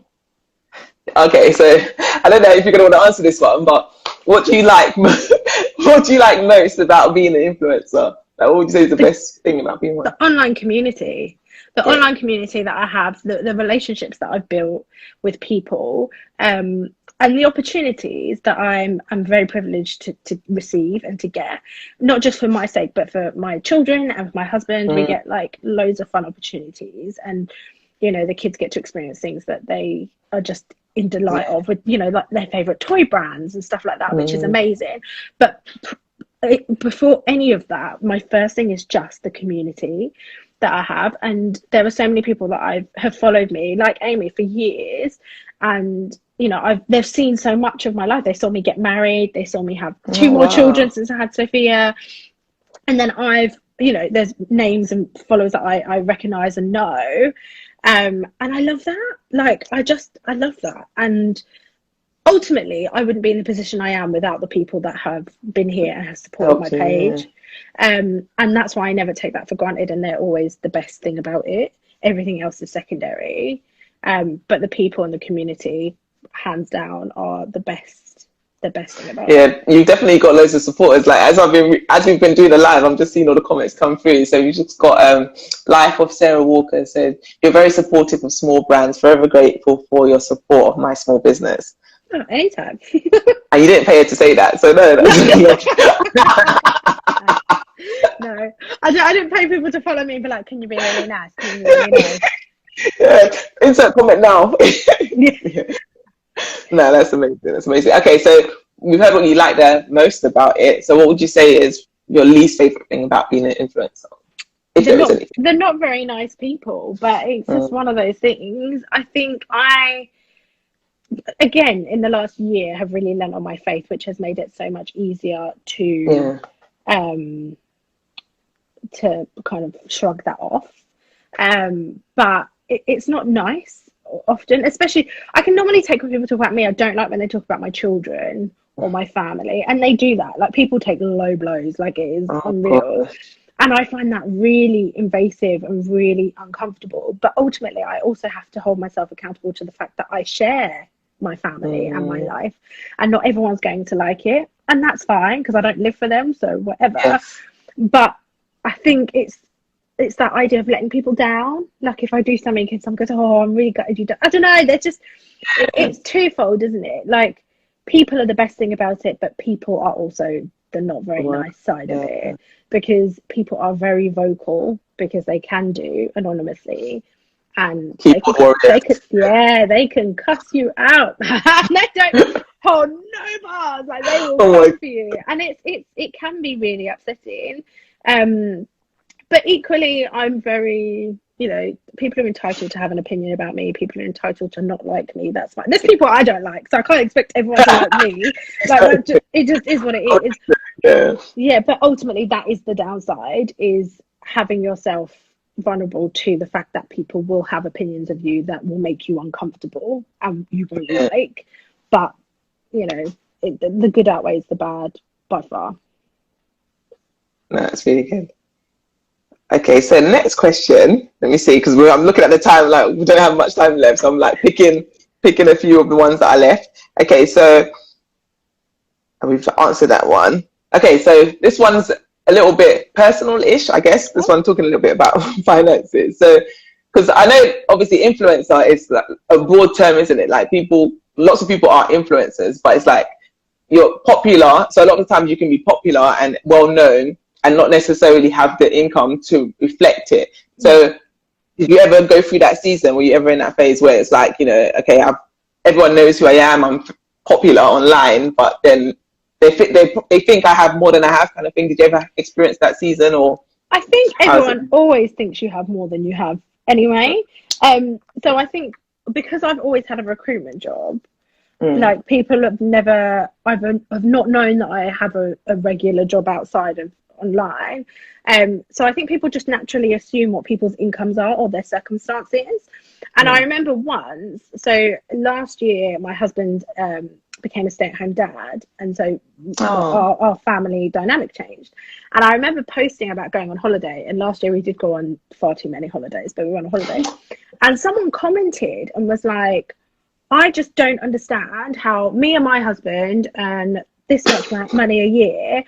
Okay, so I don't know if you're going to want to answer this one, but what do you like? What do you like most about being an influencer? Like, what would you say is the best thing about being one? The online community. The online community that I have, the relationships that I've built with people, and the opportunities that I'm very privileged to receive and to get, not just for my sake, but for my children and for my husband. We get like loads of fun opportunities, and you know, the kids get to experience things that they are just in delight of, with, you know, like their favorite toy brands and stuff like that, which is amazing. But before any of that, my first thing is just the community that I have. And there are so many people that have followed me, like Amy, for years, and you know, they've seen so much of my life. They saw me get married, they saw me have two more children since I had Sophia, and then you know, there's names and followers that I recognize and know, and I love that. Like, I love that. And ultimately, I wouldn't be in the position I am without the people that have been here and have supported my page. And that's why I never take that for granted, and they're always the best thing about it. Everything else is secondary. But the people in the community, hands down, are the best thing about it. You've definitely got loads of supporters. Like, as we've been doing the live, I'm just seeing all the comments come through. So we've just got Life of Sarah Walker said, "You're very supportive of small brands, forever grateful for your support of my small business." Oh, anytime. And you didn't pay her to say that, so no. No, I didn't pay people to follow me and be like, "Can you be really nice? Can you be really nice?" Yeah, insert comment now. No, that's amazing. That's amazing. Okay, so we've heard what you like the most about it. So what would you say is your least favorite thing about being an influencer? They're not very nice people, but it's just one of those things. I think again, in the last year, have really lent on my faith, which has made it so much easier to kind of shrug that off. But it's not nice often, especially, I can normally take when people talk about me. I don't like when they talk about my children or my family, and they do that. Like, people take low blows, like, it is unreal. And I find that really invasive and really uncomfortable. But ultimately, I also have to hold myself accountable to the fact that I share my family and my life, and not everyone's going to like it, and that's fine, because I don't live for them, so whatever. But I think it's that idea of letting people down. Like, if I do something and someone goes, "Oh, I'm really gutted you don't," I don't know, they're just it's twofold, isn't it? Like, people are the best thing about it, but people are also the not very nice side of it, because people are very vocal because they can do anonymously, and they can cuss you out. They don't hold no bars. Like, they will come for you, and it can be really upsetting. But equally, I'm very, you know, people are entitled to have an opinion about me. People are entitled to not like me. That's fine. There's people I don't like, so I can't expect everyone to like me. Like, it just is what it is. Yeah, but ultimately, that is the downside, is having yourself vulnerable to the fact that people will have opinions of you that will make you uncomfortable and you won't like. But, you know, the good outweighs the bad by far. No, that's really good. Okay, so next question. Let me see, because I'm looking at the time, like, we don't have much time left, so I'm like picking a few of the ones that I left. Okay, so we've answered that one. Okay, so this one's a little bit personal-ish, I guess. This one talking a little bit about finances. So, because I know obviously influencer is like a broad term, isn't it? Like, lots of people are influencers, but it's like you're popular. So a lot of times you can be popular and well known and not necessarily have the income to reflect it. So did you ever go through that season? Were you ever in that phase where it's like, you know, okay, everyone knows who I am, I'm popular online, but then they think I have more than I have, kind of thing? Did you ever experience that season? Or I think everyone always thinks you have more than you have anyway. So I think because I've always had a recruitment job, like, people have not known that I have a regular job outside of online. So I think people just naturally assume what people's incomes are or their circumstances. And I remember once, so last year, my husband became a stay-at-home dad, and so our family dynamic changed. And I remember posting about going on holiday, and last year we did go on far too many holidays, but we went on holiday. And someone commented and was like, I just don't understand how me and my husband earn this much money a year.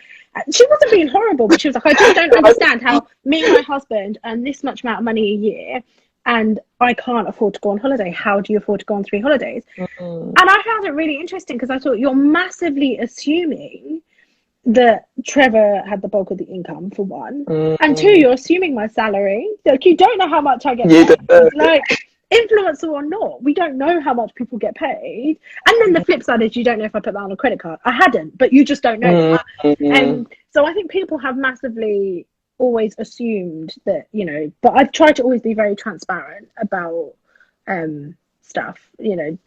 She wasn't being horrible, but she was like, I just don't understand how me and my husband earn this much amount of money a year and I can't afford to go on holiday. How do you afford to go on 3 holidays? And I found it really interesting because I thought, you're massively assuming that Trevor had the bulk of the income, for one. And 2, you're assuming my salary. Like, you don't know how much I get paid. Like, influencer or not, we don't know how much people get paid. And then the flip side is, you don't know if I put that on a credit card. I hadn't, but you just don't know. And so I think people have massively always assumed that, you know, but I've tried to always be very transparent about stuff, you know.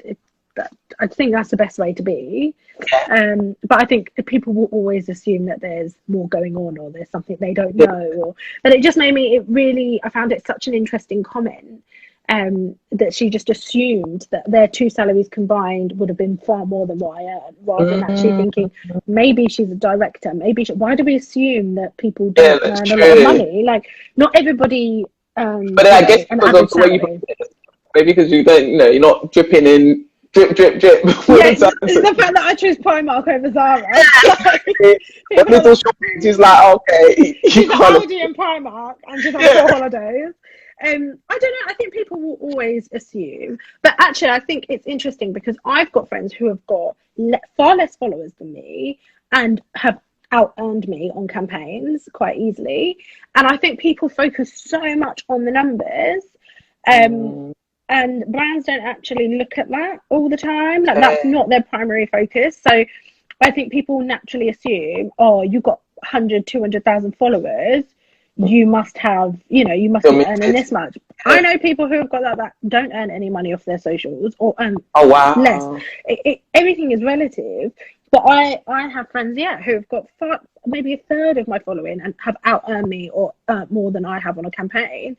I think that's the best way to be. But I think people will always assume that there's more going on, or there's something they don't know. But it just made me, I found it such an interesting comment, that she just assumed that their 2 salaries combined would have been far more than what I earned, rather than actually thinking, maybe she's a director, why do we assume that people don't earn a lot of money? Like, not everybody but I guess because of the way you, maybe because you don't, you know, you're not dripping in drip. Yeah, the fact that I choose Primark over Zara. The little shop is like, okay, she's Aldi and Primark and just on 4 holidays. I don't know, I think people will always assume, but actually I think it's interesting because I've got friends who have got far less followers than me and have out-earned me on campaigns quite easily. And I think people focus so much on the numbers, and brands don't actually look at that all the time. Like, that's not their primary focus. So I think people naturally assume, oh, you've got 100, 200,000 followers, you must have, you know, you must be earning this much. I know people who have got that don't earn any money off their socials, or earn less. Everything is relative. But I have friends, who have got maybe a third of my following and have out-earned me or more than I have on a campaign.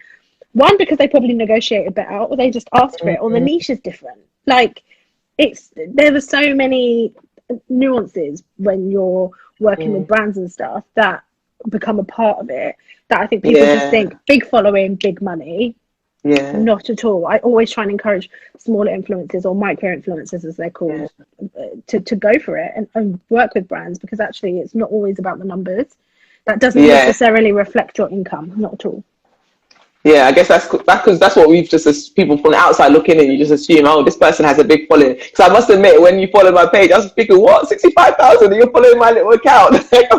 One, because they probably negotiated better, or they just asked for it, or the niche is different. Like, there are so many nuances when you're working with brands and stuff that become a part of it, that I think people just think big following, big money. Not at all. I always try and encourage smaller influencers, or micro influencers as they're called, to go for it and work with brands, because actually it's not always about the numbers. That doesn't necessarily reflect your income, not at all. Yeah, I guess that's because that's what we've just, people from the outside looking in, you just assume, oh, this person has a big following. Because I must admit, when you follow my page, I was thinking, what, 65,000? You're following my little account? But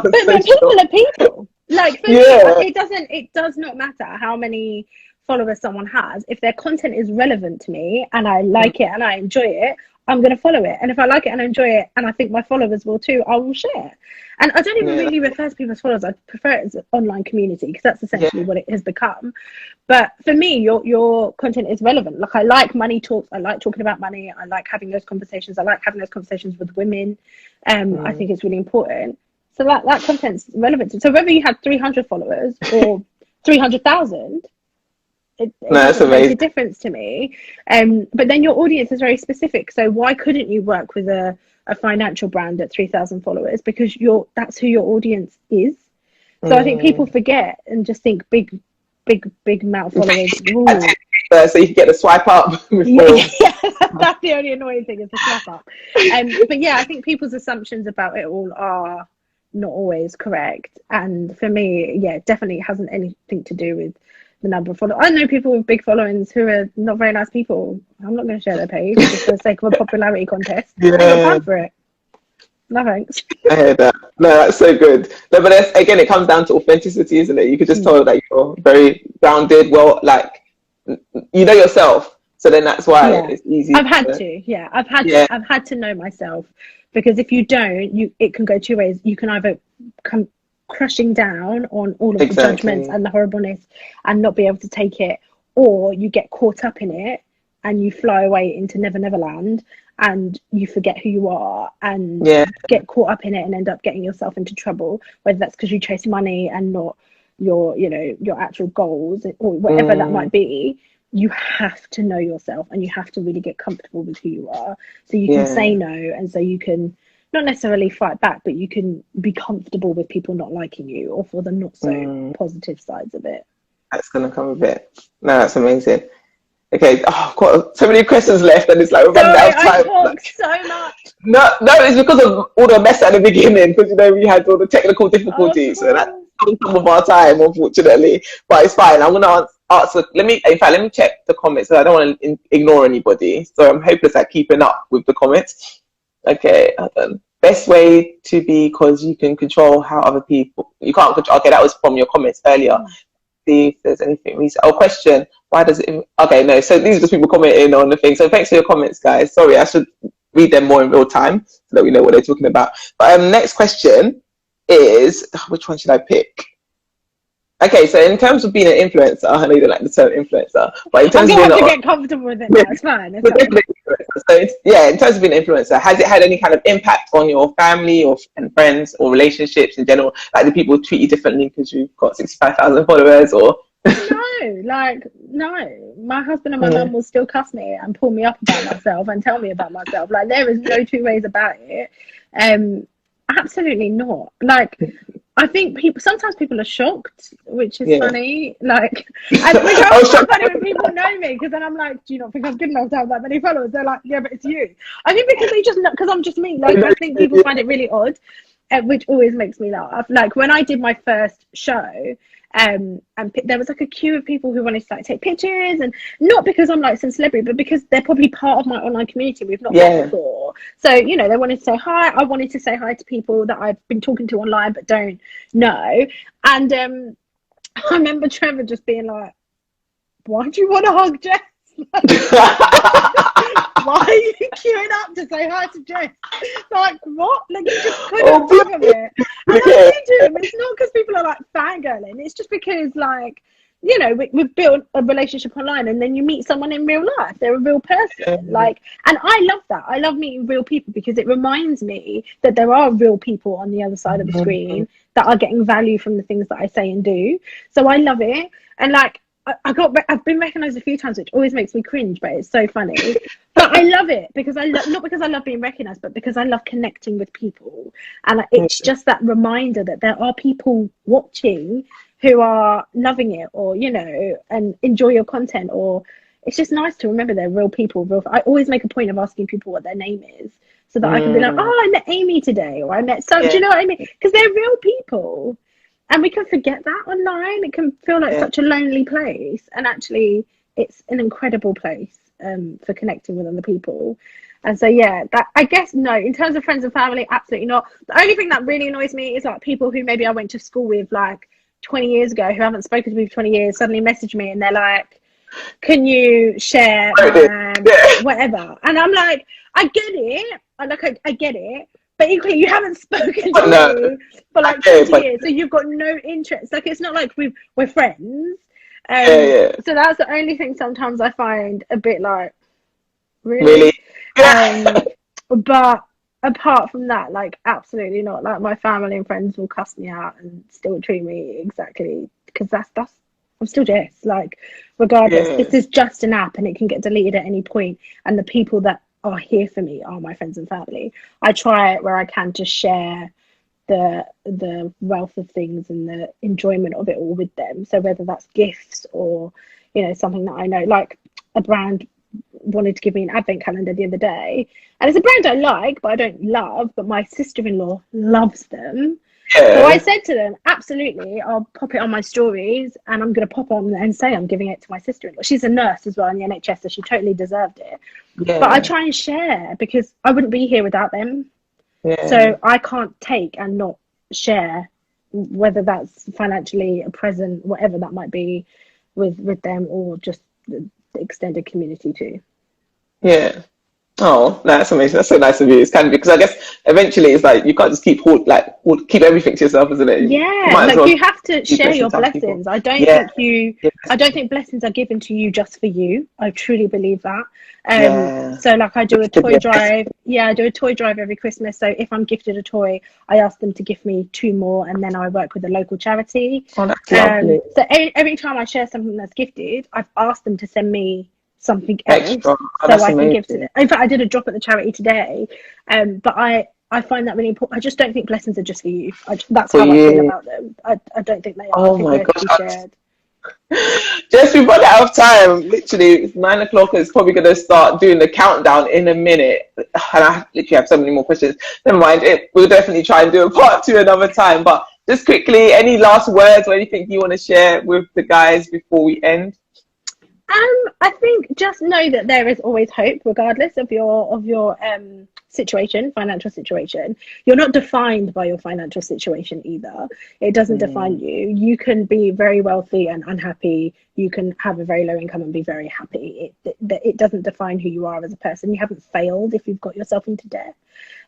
people are people. Like, for me, it does not matter how many followers someone has. If their content is relevant to me and I like it and I enjoy it, I'm going to follow it. And if I like it and I enjoy it, and I think my followers will too, I will share. And I don't even really refer to people as followers. I prefer it as an online community, because that's essentially what it has become. But for me, your content is relevant. Like, I like money talks. I like talking about money. I like having those conversations. I like having those conversations with women. I think it's really important. So that content's relevant. So whether you had 300 followers or 300,000, it doesn't make a difference to me. But then your audience is very specific. So why couldn't you work with a financial brand at 3,000 followers? Because that's who your audience is. So I think people forget and just think big amount of followers. So you can get the swipe up. That's the only annoying thing, is the swipe up. But yeah, I think people's assumptions about it all are not always correct. And for me, it definitely hasn't anything to do with the number of followers. I know people with big followings who are not very nice people. I'm not going to share their page just for the sake of a popularity contest. I ain't got time for it. No thanks. I hear that. No, that's so good. No, but again, it comes down to authenticity, isn't it? You could just tell that you're very grounded, well, like, you know yourself. So then that's why it's easy. I've had to know myself, because if you don't, it can go 2 ways. You can either come crushing down on all of the judgments and the horribleness and not be able to take it, or you get caught up in it and you fly away into Never Never Land and you forget who you are and get caught up in it and end up getting yourself into trouble, whether that's because you chase money and not your actual goals, or whatever that might be. you have to know yourself, and you have to really get comfortable with who you are, so you can say no, and so you can not necessarily fight back, but you can be comfortable with people not liking you, or for the not so positive sides of it. That's gonna come a bit. No, that's amazing. Okay, I've got so many questions left, and it's like we're running out of time. I talk so much. No, it's because of all the mess at the beginning, because we had all the technical difficulties, so that's some of our time, unfortunately. But it's fine. I'm gonna answer. Let me check the comments, so I don't want to ignore anybody. So I'm hopeless at keeping up with the comments. Okay, best way to be, because you can control how other people. You can't control. Okay, that was from your comments earlier. See if there's anything. Question. Why does it? Okay, no. So these are just people commenting on the thing. So thanks for your comments, guys. Sorry, I should read them more in real time so that we know what they're talking about. But next question is, which one should I pick? Okay, so in terms of being an influencer, I know you don't like the term influencer, but in terms of being to get comfortable with it now, it's fine. So in terms of being an influencer, has it had any kind of impact on your family and friends or relationships in general? Like, do people treat you differently because you've got 65,000 followers, or? No. My husband and my mum will still cuss me and pull me up about myself and tell me about myself. Like, there is no two ways about it. Absolutely not. Like, I think sometimes people are shocked, which is funny. Like, and which is so funny when people know me, because then I'm like, do you not think I'm good enough to have that many followers? They're like, yeah, but it's you. I think because they just know, because I'm just me. Like, I think people find it really odd, which always makes me laugh. Like, when I did my first show, and there was like a queue of people who wanted to like take pictures, and not because I'm like some celebrity, but because they're probably part of my online community we've not met before. So, you know, they wanted to say hi. I wanted to say hi to people that I've been talking to online but don't know. And I remember Trevor just being like, why do you want to hug Jess? Why are you queuing up to say hi to Jess? Like, what? Like, you just couldn't think of it. And I said to him, it's not because people are like fangirling, it's just because, like, you know, we've built a relationship online, and then you meet someone in real life. They're a real person. Like, and I love that. I love meeting real people, because it reminds me that there are real people on the other side of the screen that are getting value from the things that I say and do. So I love it. And like, I've been recognised a few times, which always makes me cringe, but it's so funny. But I love it, because not because I love being recognised, but because I love connecting with people. And it's just that reminder that there are people watching who are loving it, or, you know, and enjoy your content. Or it's just nice to remember they're real people. I always make a point of asking people what their name is, so that I can be like, oh, I met Amy today, or I met do you know what I mean? Because they're real people. And we can forget that online. It can feel like such a lonely place. And actually, it's an incredible place for connecting with other people. And so, that, I guess, no, in terms of friends and family, absolutely not. The only thing that really annoys me is like people who maybe I went to school with like 20 years ago, who haven't spoken to me for 20 years, suddenly message me and they're like, can you share whatever? And I'm like, I get it. I get it. But equally, you haven't spoken to me for like 20 years, so you've got no interest. Like, it's not like we're friends. So that's the only thing sometimes I find a bit like, really? But apart from that, like, absolutely not. Like, my family and friends will cuss me out and still treat me exactly, because that's I'm still Jess. Like, regardless, this is just an app and it can get deleted at any point. And the people that are here for me are my friends and family. I try where I can to share the wealth of things and the enjoyment of it all with them. So whether that's gifts or, you know, something that I know, like a brand wanted to give me an advent calendar the other day, and it's a brand I like but I don't love, but my sister-in-law loves them. So I said to them, absolutely, I'll pop it on my stories, and I'm going to pop on and say I'm giving it to my sister-in-law. She's a nurse as well in the NHS, so she totally deserved it. But I try and share, because I wouldn't be here without them. So I can't take and not share, whether that's financially, a present, whatever that might be, with them, or just the extended community too. Oh, that's amazing. That's so nice of you. It's kind of, because I guess eventually it's like you can't just keep keep everything to yourself, isn't it? You Yeah, might as like well you have to keep share blessings your to other people. blessings. Yeah, yeah, I don't think blessings are given to you just for you. I truly believe that. yeah. So like I do a Just to be toy a blessing. drive. Yeah, I do a toy drive every Christmas. So if I'm gifted a toy, I ask them to give me two more, and then I work with a local charity. Oh, that's lovely. So every time I share something that's gifted, I've asked them to send me something Extra. else Oh, so that's I can give to amazing them. In fact, I did a drop at the charity today, but I find that really important. I just don't think blessings are just for you. That's for how I feel you. about them. I don't think they are. I Oh think my they're to be gosh. shared. Just we've run out of time. Literally, it's 9 o'clock. It's probably going to start doing the countdown in a minute. And I literally have so many more questions. Never mind. We'll definitely try and do a part 2 another time. But just quickly, any last words or anything you want to share with the guys before we end? I think just know that there is always hope, regardless of your situation, financial situation. You're not defined by your financial situation either. It doesn't define you. You can be very wealthy and unhappy. You can have a very low income and be very happy. It doesn't define who you are as a person. You haven't failed if you've got yourself into debt.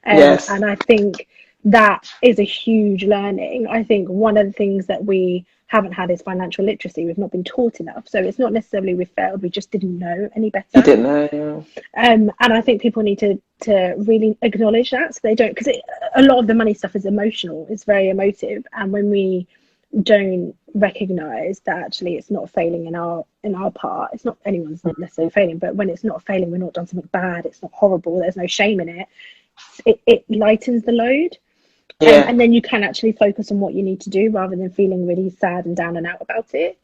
Yes. And I think that is a huge learning. I think one of the things that we haven't had is financial literacy. We've not been taught enough. So it's not necessarily we failed, we just didn't know any better. You didn't know. And I think people need to really acknowledge that, so they don't, because a lot of the money stuff is emotional, it's very emotive, and when we don't recognize that actually it's not failing in our part, it's not anyone's not necessarily failing, but when it's not failing, we're not done something bad, it's not horrible, there's no shame in it, it lightens the load. Yeah. And then you can actually focus on what you need to do rather than feeling really sad and down and out about it.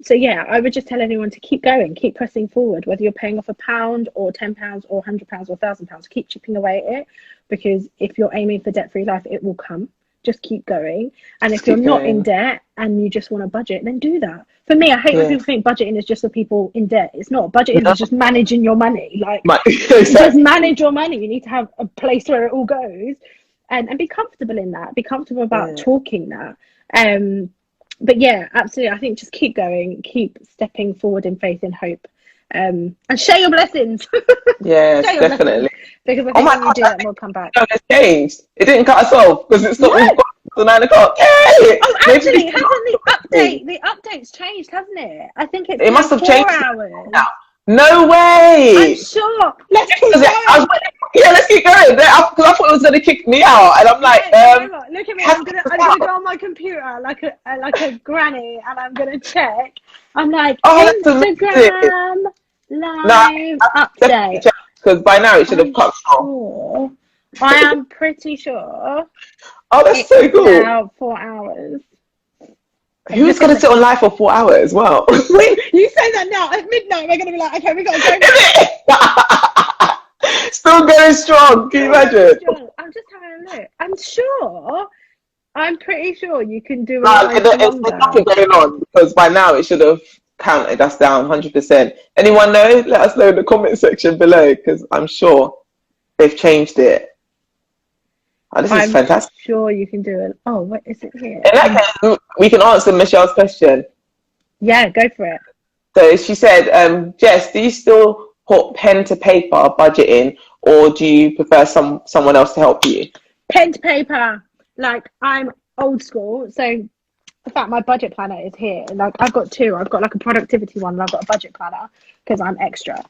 So yeah, I would just tell anyone to keep going, keep pressing forward, whether you're paying off £1 or £10 or £100 or £1,000, keep chipping away at it, because if you're aiming for debt-free life, it will come. Just keep going. And if you're not in debt and you just want to budget, then do that. For me, I hate when people think budgeting is just for people in debt. It's not. Budgeting is just managing your money. Like, just manage your money. You need to have a place where it all goes, and be comfortable in that. Be comfortable about talking that. But yeah, absolutely. I think just keep going, keep stepping forward in faith and hope, and share your blessings. Yes, definitely. Because I think when you do that, more come back. It's changed. It didn't cut us off because it's not. We've got to 9 o'clock. Yay! Oh, actually, hasn't the update's changed, hasn't it? I think it must have 4 changed hours. Now. No way. I'm sure. Let's keep going. Let's keep going. Because I thought it was going to kick me out, and I'm like, look at me. I'm gonna go on my computer like a granny, and I'm gonna check. I'm like, Instagram live update. Because by now it should have cut off. I am pretty sure. Oh, that's so cool. Now 4 hours. Who's going to sit on live for 4 hours? Well, wait, you say that now at midnight. We're going to be like, okay, we got to go. Still going strong. Can you imagine? I'm just having a look. I'm pretty sure you can do it. There's nothing going on because by now it should have counted us down 100%. Anyone know? Let us know in the comment section below, because I'm sure they've changed it. Oh, this is fantastic. I'm sure you can do it. Oh, what is it here? In that case, we can answer Michelle's question. Yeah, go for it. So she said, Jess, do you still put pen to paper budgeting, or do you prefer someone else to help you? Pen to paper. Like, I'm old school. So, in fact, my budget planner is here. Like, I've got two. I've got like a productivity one, and I've got a budget planner because I'm extra.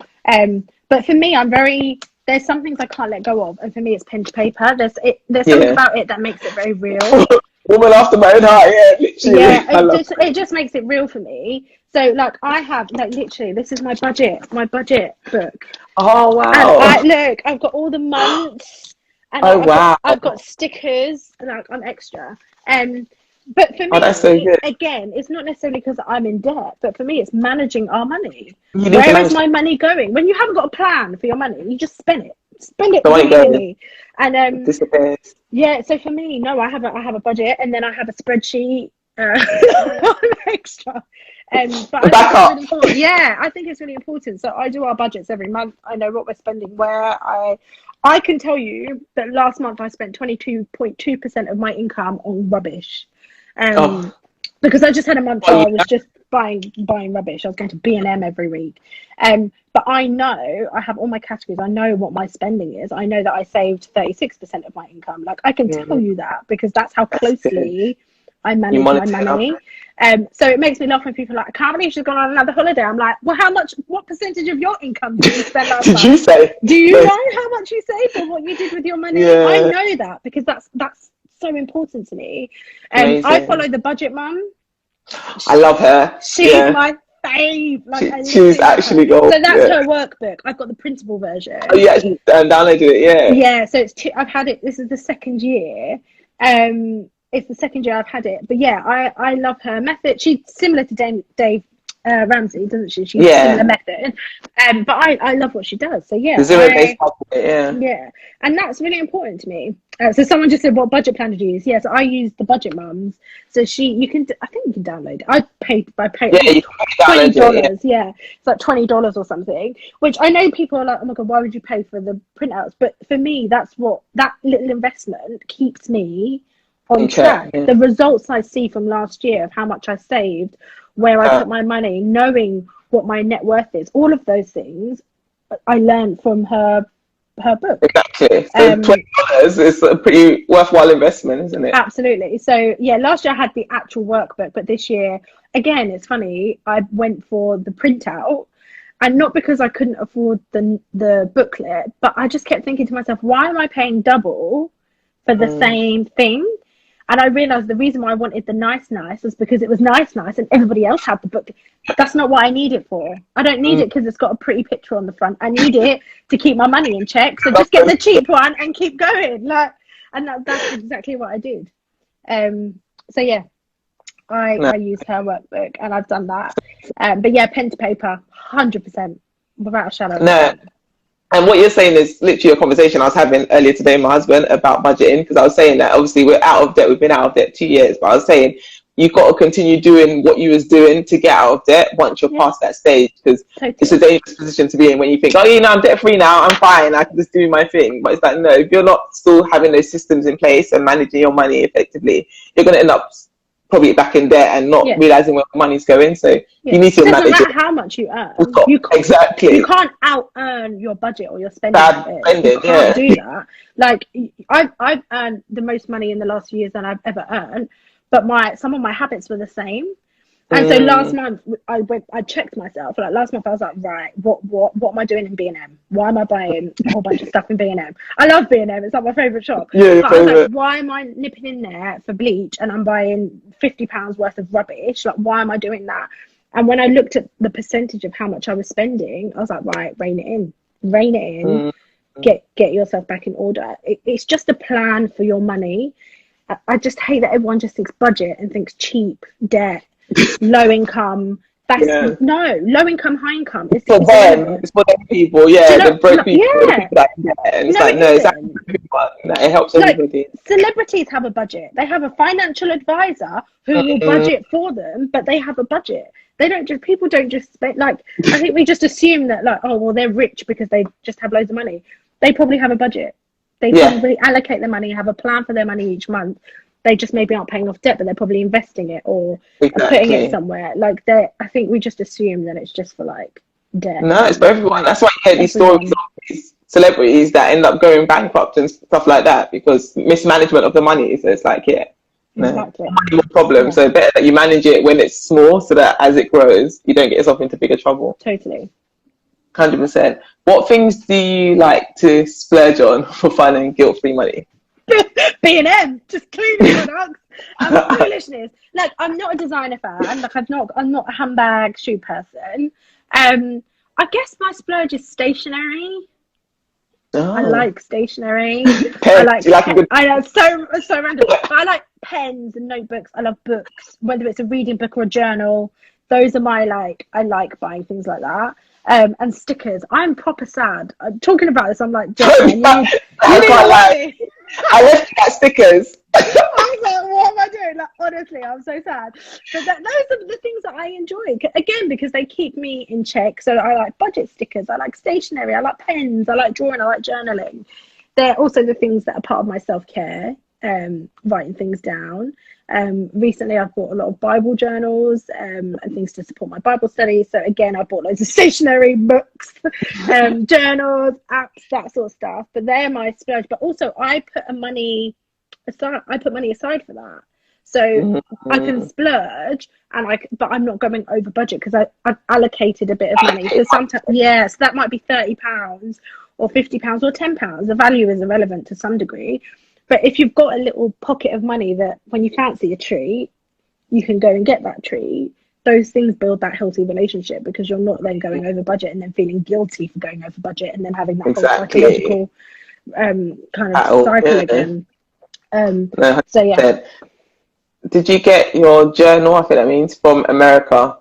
But for me, there's some things I can't let go of, and for me, it's pen to paper. There's something about it that makes it very real. Woman after my own heart, literally. Yeah, it just makes it real for me. So, like, I have, like, literally, this is my budget book. Oh, wow. And I've got all the months, and I've got stickers, like, I'm extra. But for me, that's so good. Again, it's not necessarily because I'm in debt, but for me, it's managing our money. Where is my money going? When you haven't got a plan for your money, you just spend it. Spend it really. And disappears. Yeah, so for me, no, I have a budget, and then I have a spreadsheet. I'm extra. But I think it's really important. Yeah, I think it's really important. So I do our budgets every month. I know what we're spending where. I can tell you that last month I spent 22.2% of my income on rubbish. Because I just had a month where I was just buying rubbish. I was going to B&M every week. But I know I have all my categories. I know what my spending is. I know that I saved 36% of my income. Like, I can tell you that, because that's how closely I manage my money. So it makes me laugh when people are like, I can't believe she's gone on another holiday. I'm like, well, what percentage of your income did you spend last Did you say? Do you know how much you saved or what you did with your money? I know that, because that's so important to me. I follow the budget mum. I love her. She's my fave. Like, she's actually gold. So that's her workbook. I've got the printable version. Oh, you actually downloaded it, yeah. So I've had it. This is the second year. It's the second year I've had it. But yeah, I love her method. She's similar to Dave Ramsey, doesn't she? She's similar method. But I love what she does. So yeah, yeah, and that's really important to me. So someone just said, what budget plan did you use? Yes, I use the Budget Mums. So I think you can download it. I paid $20. Yeah, it's like $20 or something. Which I know people are like, oh my god, why would you pay for the printouts? But for me, that little investment keeps me on track. The results I see from last year of how much I saved, where I put my money, knowing what my net worth is, all of those things I learned from her book. Exactly. So $20 is a pretty worthwhile investment, isn't it? Absolutely. So yeah, last year I had the actual workbook, but this year, again, it's funny, I went for the printout, and not because I couldn't afford the booklet, but I just kept thinking to myself, why am I paying double for the same thing? And I realised the reason why I wanted the nice was because it was nice and everybody else had the book. That's not what I need it for. I don't need it because it's got a pretty picture on the front. I need it to keep my money in check. So just get the cheap one and keep going. And that's exactly what I did. So yeah, I used her workbook and I've done that. But yeah, pen to paper, 100%, without a shadow of a doubt. And what you're saying is literally a conversation I was having earlier today with my husband about budgeting, because I was saying that obviously we're out of debt. We've been out of debt 2 years, but I was saying you've got to continue doing what you was doing to get out of debt once you're past that stage, because it's a dangerous position to be in when you think, oh, I'm debt free now, I'm fine, I can just do my thing. But it's like, no, if you're not still having those systems in place and managing your money effectively, you're going to end up probably back in debt and not realizing where the money's going. So you need to manage it. Doesn't matter how much you earn. You can't out earn your budget or your spending. You can't do that. Like, I've earned the most money in the last few years than I've ever earned, but some of my habits were the same. And so last month I checked myself. Like last month I was like, right, what am I doing in B&M? Why am I buying a whole bunch of stuff in B&M? I love B&M, it's like my favourite shop. But I was like, why am I nipping in there for bleach and I'm buying £50 worth of rubbish? Like, why am I doing that? And when I looked at the percentage of how much I was spending, I was like, right, rein it in, get yourself back in order. It's just a plan for your money. I just hate that everyone just thinks budget and thinks cheap, debt, low income. Low income, high income. It's for them. It's for them people. The broke people. The people that and it's it helps everybody. Celebrities have a budget. They have a financial advisor who will budget for them, but they have a budget. People don't just spend, like, I think we just assume that, like, oh, well, they're rich because they just have loads of money. They probably have a budget. They probably allocate their money, have a plan for their money each month. They just maybe aren't paying off debt, but they're probably investing it or putting it somewhere. Like, I think we just assume that it's just for, like, debt. No, it's for everyone. That's why you hear these stories of these celebrities that end up going bankrupt and stuff like that because mismanagement of the money. So it's like, money more problem. So better that you manage it when it's small, so that as it grows, you don't get yourself into bigger trouble. Totally. 100%. What things do you like to splurge on for fun and guilt-free money? B&M, just cleaning products and foolishness. Like, I'm not a designer fan. Like, I'm not a handbag shoe person. I guess my splurge is stationery. I like stationery. I know, so random. But I like pens and notebooks. I love books, whether it's a reading book or a journal. Those are my, like, I like buying things like that. And stickers. I'm proper sad. I'm talking about this. I'm like, Jess, I can't lie. I left at stickers. I was like, what am I doing? Like, honestly, I'm so sad. But those are the things that I enjoy. Again, because they keep me in check. So I like budget stickers. I like stationery. I like pens. I like drawing. I like journaling. They're also the things that are part of my self-care. writing things down. Recently I've bought a lot of Bible journals and things to support my Bible study. So again, I bought loads of stationery, books, journals, apps, that sort of stuff. But they're my splurge. But also I put money aside for that. So I can splurge, but I'm not going over budget because I've allocated a bit of money. So sometimes, so that might be £30 or £50 or £10. The value is irrelevant to some degree. But if you've got a little pocket of money that when you fancy a treat, you can go and get that treat, those things build that healthy relationship, because you're not then going over budget and then feeling guilty for going over budget and then having that whole psychological kind of cycle again. So yeah. Did you get your journal, I think that means, from America?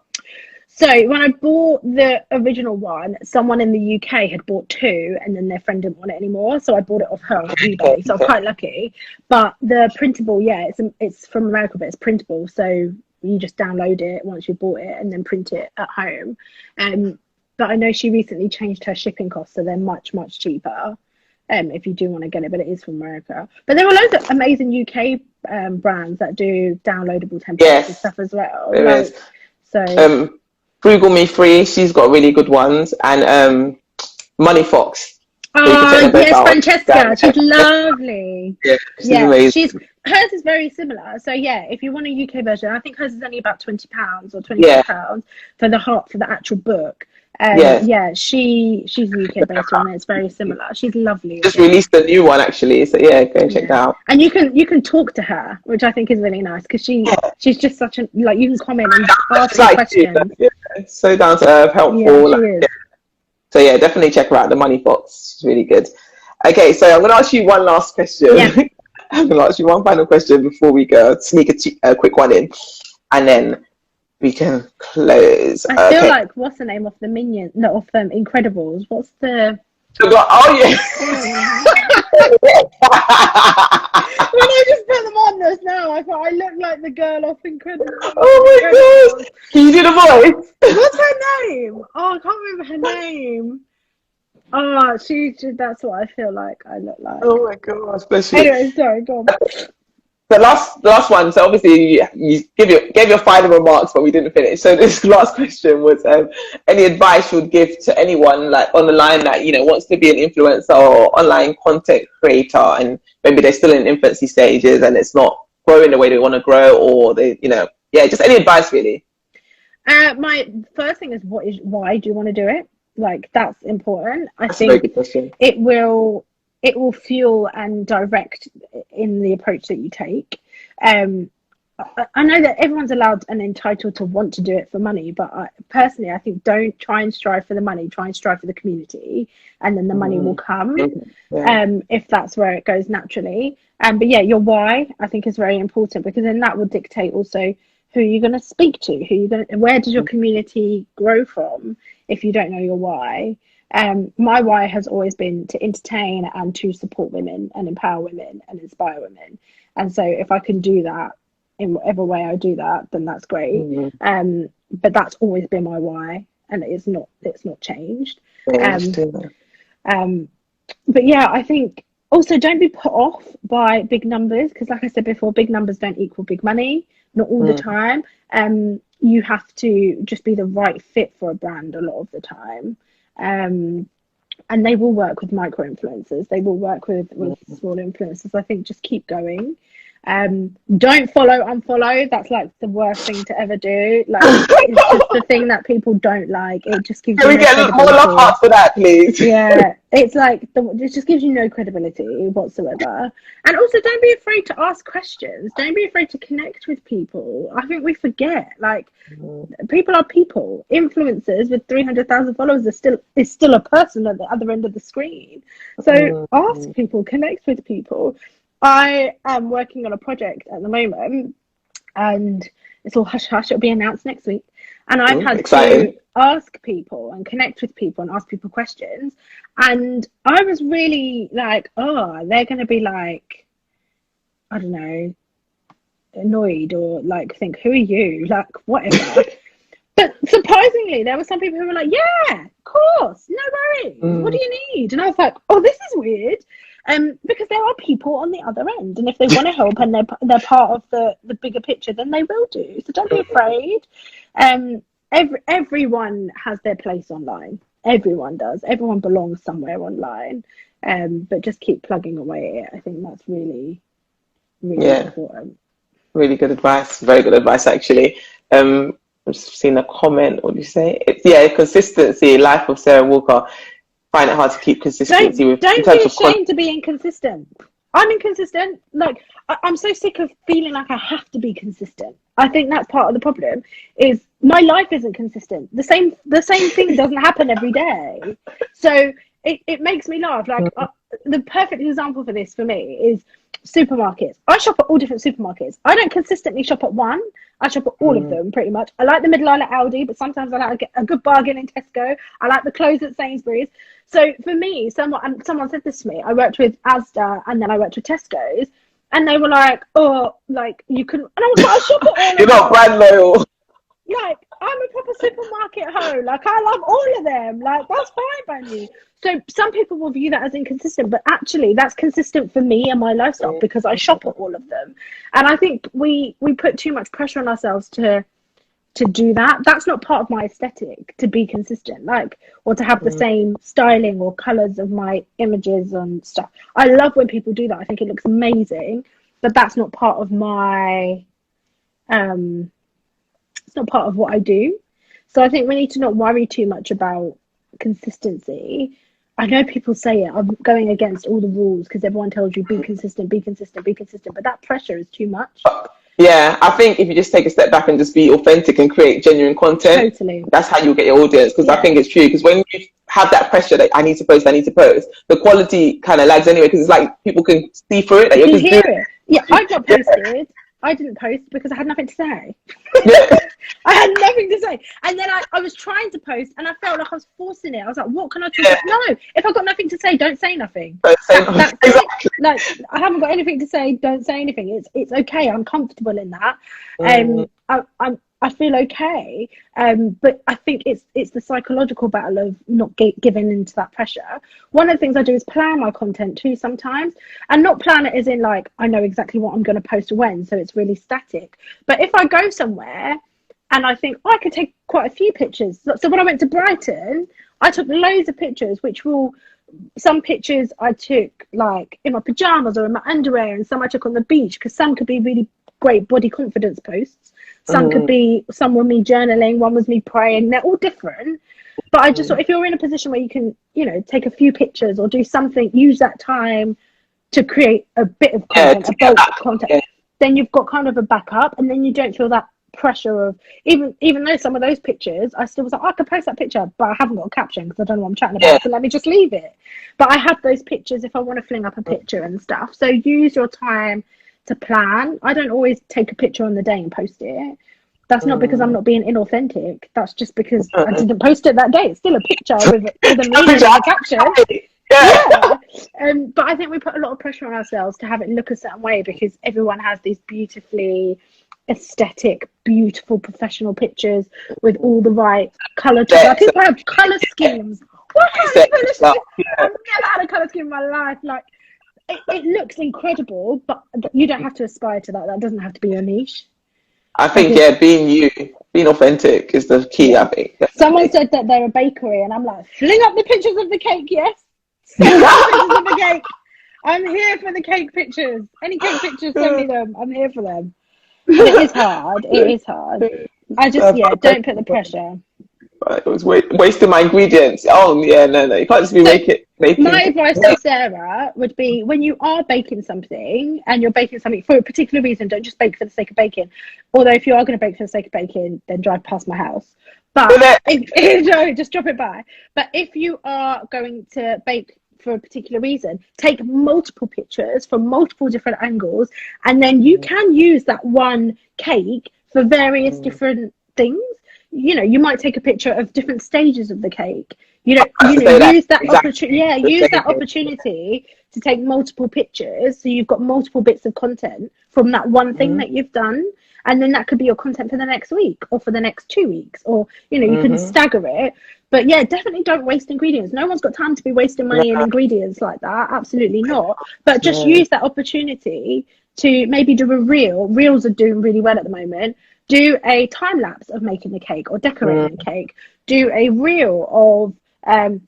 So when I bought the original one, someone in the UK had bought 2 and then their friend didn't want it anymore. So I bought it off her on eBay. So I'm quite lucky. But the printable, it's from America, but it's printable. So you just download it once you bought it and then print it at home. But I know she recently changed her shipping costs, so they're much, much cheaper if you do want to get it. But it is from America. But there are loads of amazing UK brands that do downloadable templates and stuff as well. There is. So Google Me Free, she's got really good ones, and Money Fox. Oh yes, Francesca, she's lovely. Yeah, she's amazing. Hers is very similar. So yeah, if you want a UK version, I think hers is only about £20 or £25 for the actual book. She's UK based one. It's very similar. She's lovely. Just released a new one actually, so go and check that out. And you can talk to her, which I think is really nice, because she's just such a, like, you can comment and ask her questions. So down to earth, helpful. So yeah, definitely check her out. The Money Box, she's really good. Okay, so I'm going to ask you one last question. I'm going to ask you one final question before we go. Sneak a quick one in, and then we can close. I feel like, what's the name of the Minion? No, of Incredibles. What's the? Oh yeah. When I just put them on this now, I thought I look like the girl off Incredibles. Oh my gosh! Can you do the voice? What's her name? Oh, I can't remember her name. Oh, that's what I feel like I look like. Oh my gosh, bless you. Anyway, sorry, go on. The last one, so obviously you gave your final remarks, but we didn't finish. So this last question was any advice you would give to anyone like on the line that wants to be an influencer or online content creator, and maybe they're still in infancy stages and it's not growing the way they want to grow, or they just any advice really. My first thing is why do you want to do it? Like, that's important. That's a very good question. It will fuel and direct in the approach that you take. I know that everyone's allowed and entitled to want to do it for money, but personally, I think don't try and strive for the money, try and strive for the community, and then the money will come, if that's where it goes naturally. But yeah, your why, I think, is very important, because then that will dictate also who you're going to speak to, where does your community grow from if you don't know your why. My why has always been to entertain and to support women and empower women and inspire women. And so if I can do that in whatever way I do that, then that's great. But that's always been my why, and it's not changed. But yeah, I think also don't be put off by big numbers, because like I said before, big numbers don't equal big money, not all the time. You have to just be the right fit for a brand a lot of the time. And they will work with micro influencers, they will work with small influencers. I think just keep going. Don't unfollow. That's like the worst thing to ever do. Like, it's just the thing that people don't like. It just gives Can we get more love hearts for that, please? Yeah, it's like it just gives you no credibility whatsoever. And also, don't be afraid to ask questions. Don't be afraid to connect with people. I think we forget, like, people are people. Influencers with 300,000 followers is still a person at the other end of the screen. So ask people, connect with people. I am working on a project at the moment, and it's all hush hush. It'll be announced next week. And I've had to ask people and connect with people and ask people questions. And I was really like, oh, they're going to be like, I don't know, annoyed, or like think, who are you? Like, whatever. But surprisingly, there were some people who were like, yeah, of course, no worries. What do you need? And I was like, oh, this is weird. Because there are people on the other end, and if they want to help and they're part of the bigger picture, then they will do. So don't be afraid. Everyone has their place online. Everyone does. Everyone belongs somewhere online. But just keep plugging away at it. I think that's really, really important. Really good advice. Very good advice, actually. I've just seen a comment. What do you say? Consistency. Life of Sarah Walker. Find it hard to keep consistency. Don't be ashamed to be inconsistent. I'm inconsistent. Like, I'm so sick of feeling like I have to be consistent. I think that's part of the problem. Is my life isn't consistent. The same thing doesn't happen every day. So it makes me laugh. Like, the perfect example for this for me is supermarkets. I shop at all different supermarkets. I don't consistently shop at one. I shop at all of them pretty much. I like the middle aisle at Aldi, but sometimes I like to get a good bargain in Tesco. I like the clothes at Sainsbury's. So for me, someone said this to me. I worked with Asda and then I worked with Tesco's, and they were like, "Oh, like you can." And I was like, "I shop at all." You're not brand loyal. Like, I'm a proper supermarket hoe. Like, I love all of them. Like, that's fine by me. So some people will view that as inconsistent, but actually that's consistent for me and my lifestyle because I shop at all of them. And I think we put too much pressure on ourselves to do that. That's not part of my aesthetic, to be consistent, like, or to have the same styling or colours of my images and stuff. I love when people do that. I think it looks amazing, but that's not part of my it's not part of what I do. So I think we need to not worry too much about consistency. I know people say it, I'm going against all the rules because everyone tells you be consistent, be consistent, be consistent, but that pressure is too much. Yeah, I think if you just take a step back and just be authentic and create genuine content, that's how you'll get your audience. Because I think it's true, because when you have that pressure that I need to post, the quality kind of lags anyway, because it's like people can see through it. That you hear it. Yeah, I've not posted. I didn't post because I had nothing to say. I had nothing to say. And then I was trying to post and I felt like I was forcing it. I was like, what can I talk about? No, if I've got nothing to say, don't say nothing. That's exactly. Like, I haven't got anything to say, don't say anything. It's okay. I'm comfortable in that. I feel okay. But I think it's the psychological battle of not giving into that pressure. One of the things I do is plan my content too sometimes, and not plan it as in like I know exactly what I'm going to post when, so it's really static. But if I go somewhere and I think I could take quite a few pictures. So when I went to Brighton, I took loads of pictures, some pictures I took like in my pajamas or in my underwear, and some I took on the beach, because some could be really great body confidence posts. Some could be, some were me journaling, one was me praying. They're all different. But I just thought, if you're in a position where you can, take a few pictures or do something, use that time to create a bit of content, a bulk of content, then you've got kind of a backup, and then you don't feel that pressure of, even though some of those pictures, I still was like, I could post that picture, but I haven't got a caption because I don't know what I'm chatting about, so let me just leave it. But I have those pictures if I want to fling up a picture and stuff. So use your time to plan. I don't always take a picture on the day and post it. That's not because I'm not being inauthentic. That's just because I didn't post it that day. It's still a picture with a meaning and a caption. But I think we put a lot of pressure on ourselves to have it look a certain way because everyone has these beautifully aesthetic, beautiful, professional pictures with all the right colour. People have colour schemes. What kind of colour scheme? I've never had a colour scheme in my life. Like, it looks incredible, but you don't have to aspire to that. That doesn't have to be your niche. I think, being authentic is the key, I think. Definitely. Someone said that they're a bakery, and I'm like, fling up the pictures of the cake, yes. Send up the pictures of the cake. I'm here for the cake pictures. Any cake pictures, send me them. I'm here for them. But it is hard. It is hard. I just, don't put the pressure. It was wasting my ingredients. Oh, yeah, no. You can't just be making. My advice to Sarah would be, when you are baking something and you're baking something for a particular reason, don't just bake for the sake of baking. Although if you are going to bake for the sake of baking, then drive past my house. But just drop it by. But if you are going to bake for a particular reason, take multiple pictures from multiple different angles, and then you can use that one cake for various different things. You might take a picture of different stages of the cake. Use that opportunity to take multiple pictures, so you've got multiple bits of content from that one thing that you've done. and then that could be your content for the next week or for the next 2 weeks, or you know, you can stagger it. But yeah, definitely don't waste ingredients. No one's got time to be wasting money in ingredients like that. Absolutely not. But just use that opportunity to maybe do a reel. Reels are doing really well at the moment. Do a time lapse of making the cake or decorating the cake. Do a reel of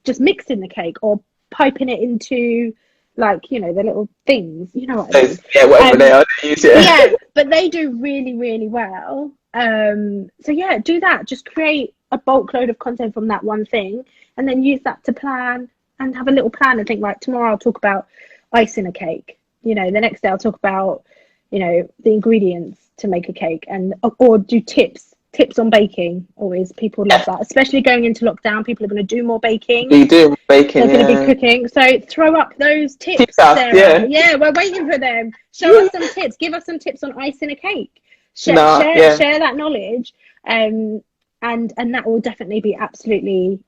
just mixing the cake or piping it into, like, you know, the little things. You know what I mean? Yeah, whatever they are, they use it. Yeah, but they do really, really well. So yeah, do that. Just create a bulk load of content from that one thing, and then use that to plan and have a little plan and think, right, tomorrow I'll talk about icing a cake. You know, the next day I'll talk about, you know, the ingredients to make a cake, and or do tips on baking. Always, people love that, especially going into lockdown. People are going to do more baking. We do baking. They're going to be cooking. So throw up those tips, Sarah. Yeah, we're waiting for them. Show us some tips. Give us some tips on icing a cake. Share that knowledge, and that will definitely be absolutely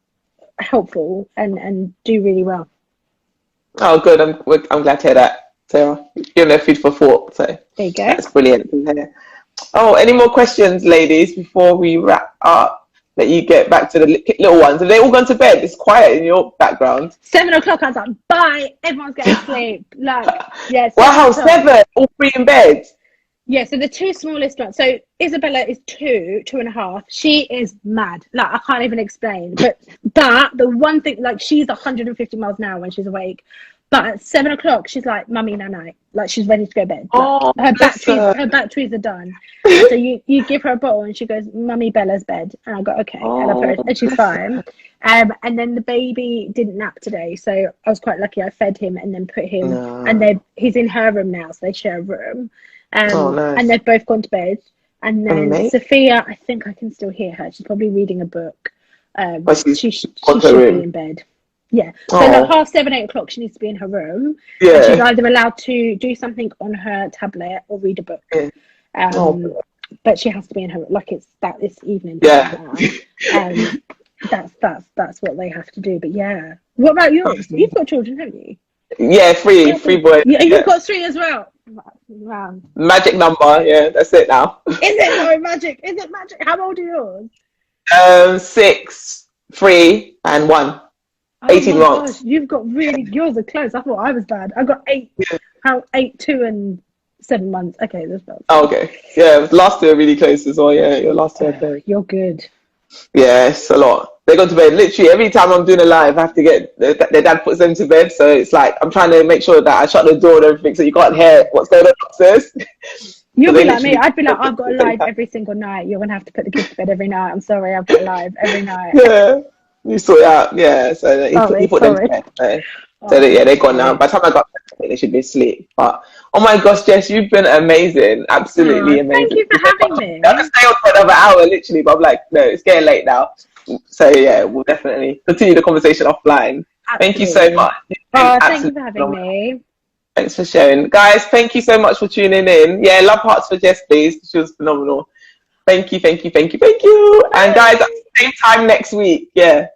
helpful and do really well. Oh, good. I'm glad to hear that, Sarah. You're no food for thought. So there you go. That's brilliant. Oh, any more questions, ladies, before we wrap up? Let you get back to the little ones. Have they all gone to bed? It's quiet in your background. 7 o'clock. I was like, bye. Everyone's getting sleep. Like, yes. Yeah, wow, 7, all 3 in bed. Yeah, so the 2 smallest ones. So Isabella is 2.5. She is mad. Like, I can't even explain. But the one thing, like, she's 150 miles an hour when she's awake. But at 7 o'clock, she's like, "Mummy, night." Like, she's ready to go to bed. Like, her batteries are done. So you give her a bottle and she goes, "Mummy, Bella's bed." And I go, "Okay." And I put her, and she's fine. And then the baby didn't nap today, so I was quite lucky. I fed him and then put him, and he's in her room now, so they share a room. Nice. And they've both gone to bed. And then Sophia, I think I can still hear her. She's probably reading a book. She should be in bed. Yeah, so like 7:30, 8 o'clock, she needs to be in her room. Yeah, and she's either allowed to do something on her tablet or read a book. But she has to be in her, like, it's evening. Yeah, that's what they have to do. But yeah, what about yours? You've got children, haven't you? Yeah, three boys. Yeah, you've got 3 as well. Wow. Magic number. Yeah, that's it now. Is it magic? Is it magic? How old are yours? 6, 3, and 1. 18 months. Gosh, you've got yours are close. I thought I was bad. I got 8, 2 and 7 months. Okay, that's bad. Oh, okay. Yeah, last 2 are really close as well. Yeah, your last 2 are close. You're good. Yeah, it's a lot. They go to bed. Literally, every time I'm doing a live, I have to get their dad puts them to bed. So it's like I'm trying to make sure that I shut the door and everything, so you can't hear what's going on upstairs. You'll be like me. I'd be like, I've got a live every single night. You're gonna have to put the kids to bed every night. I'm sorry, I've got a live every night. Yeah. You sort it out, yeah. So he put them to bed. So they're gone now. By the time I got back, they should be asleep. But oh my gosh, Jess, you've been amazing, absolutely amazing. Thank you for having me. I'm gonna stay on for another hour, literally, but I'm like, no, it's getting late now. So yeah, we'll definitely continue the conversation offline. Absolutely. Thank you so much. Thank you for having me. Thanks for sharing, guys. Thank you so much for tuning in. Yeah, love hearts for Jess, please. She was phenomenal. Thank you. And guys, at the same time next week. Yeah.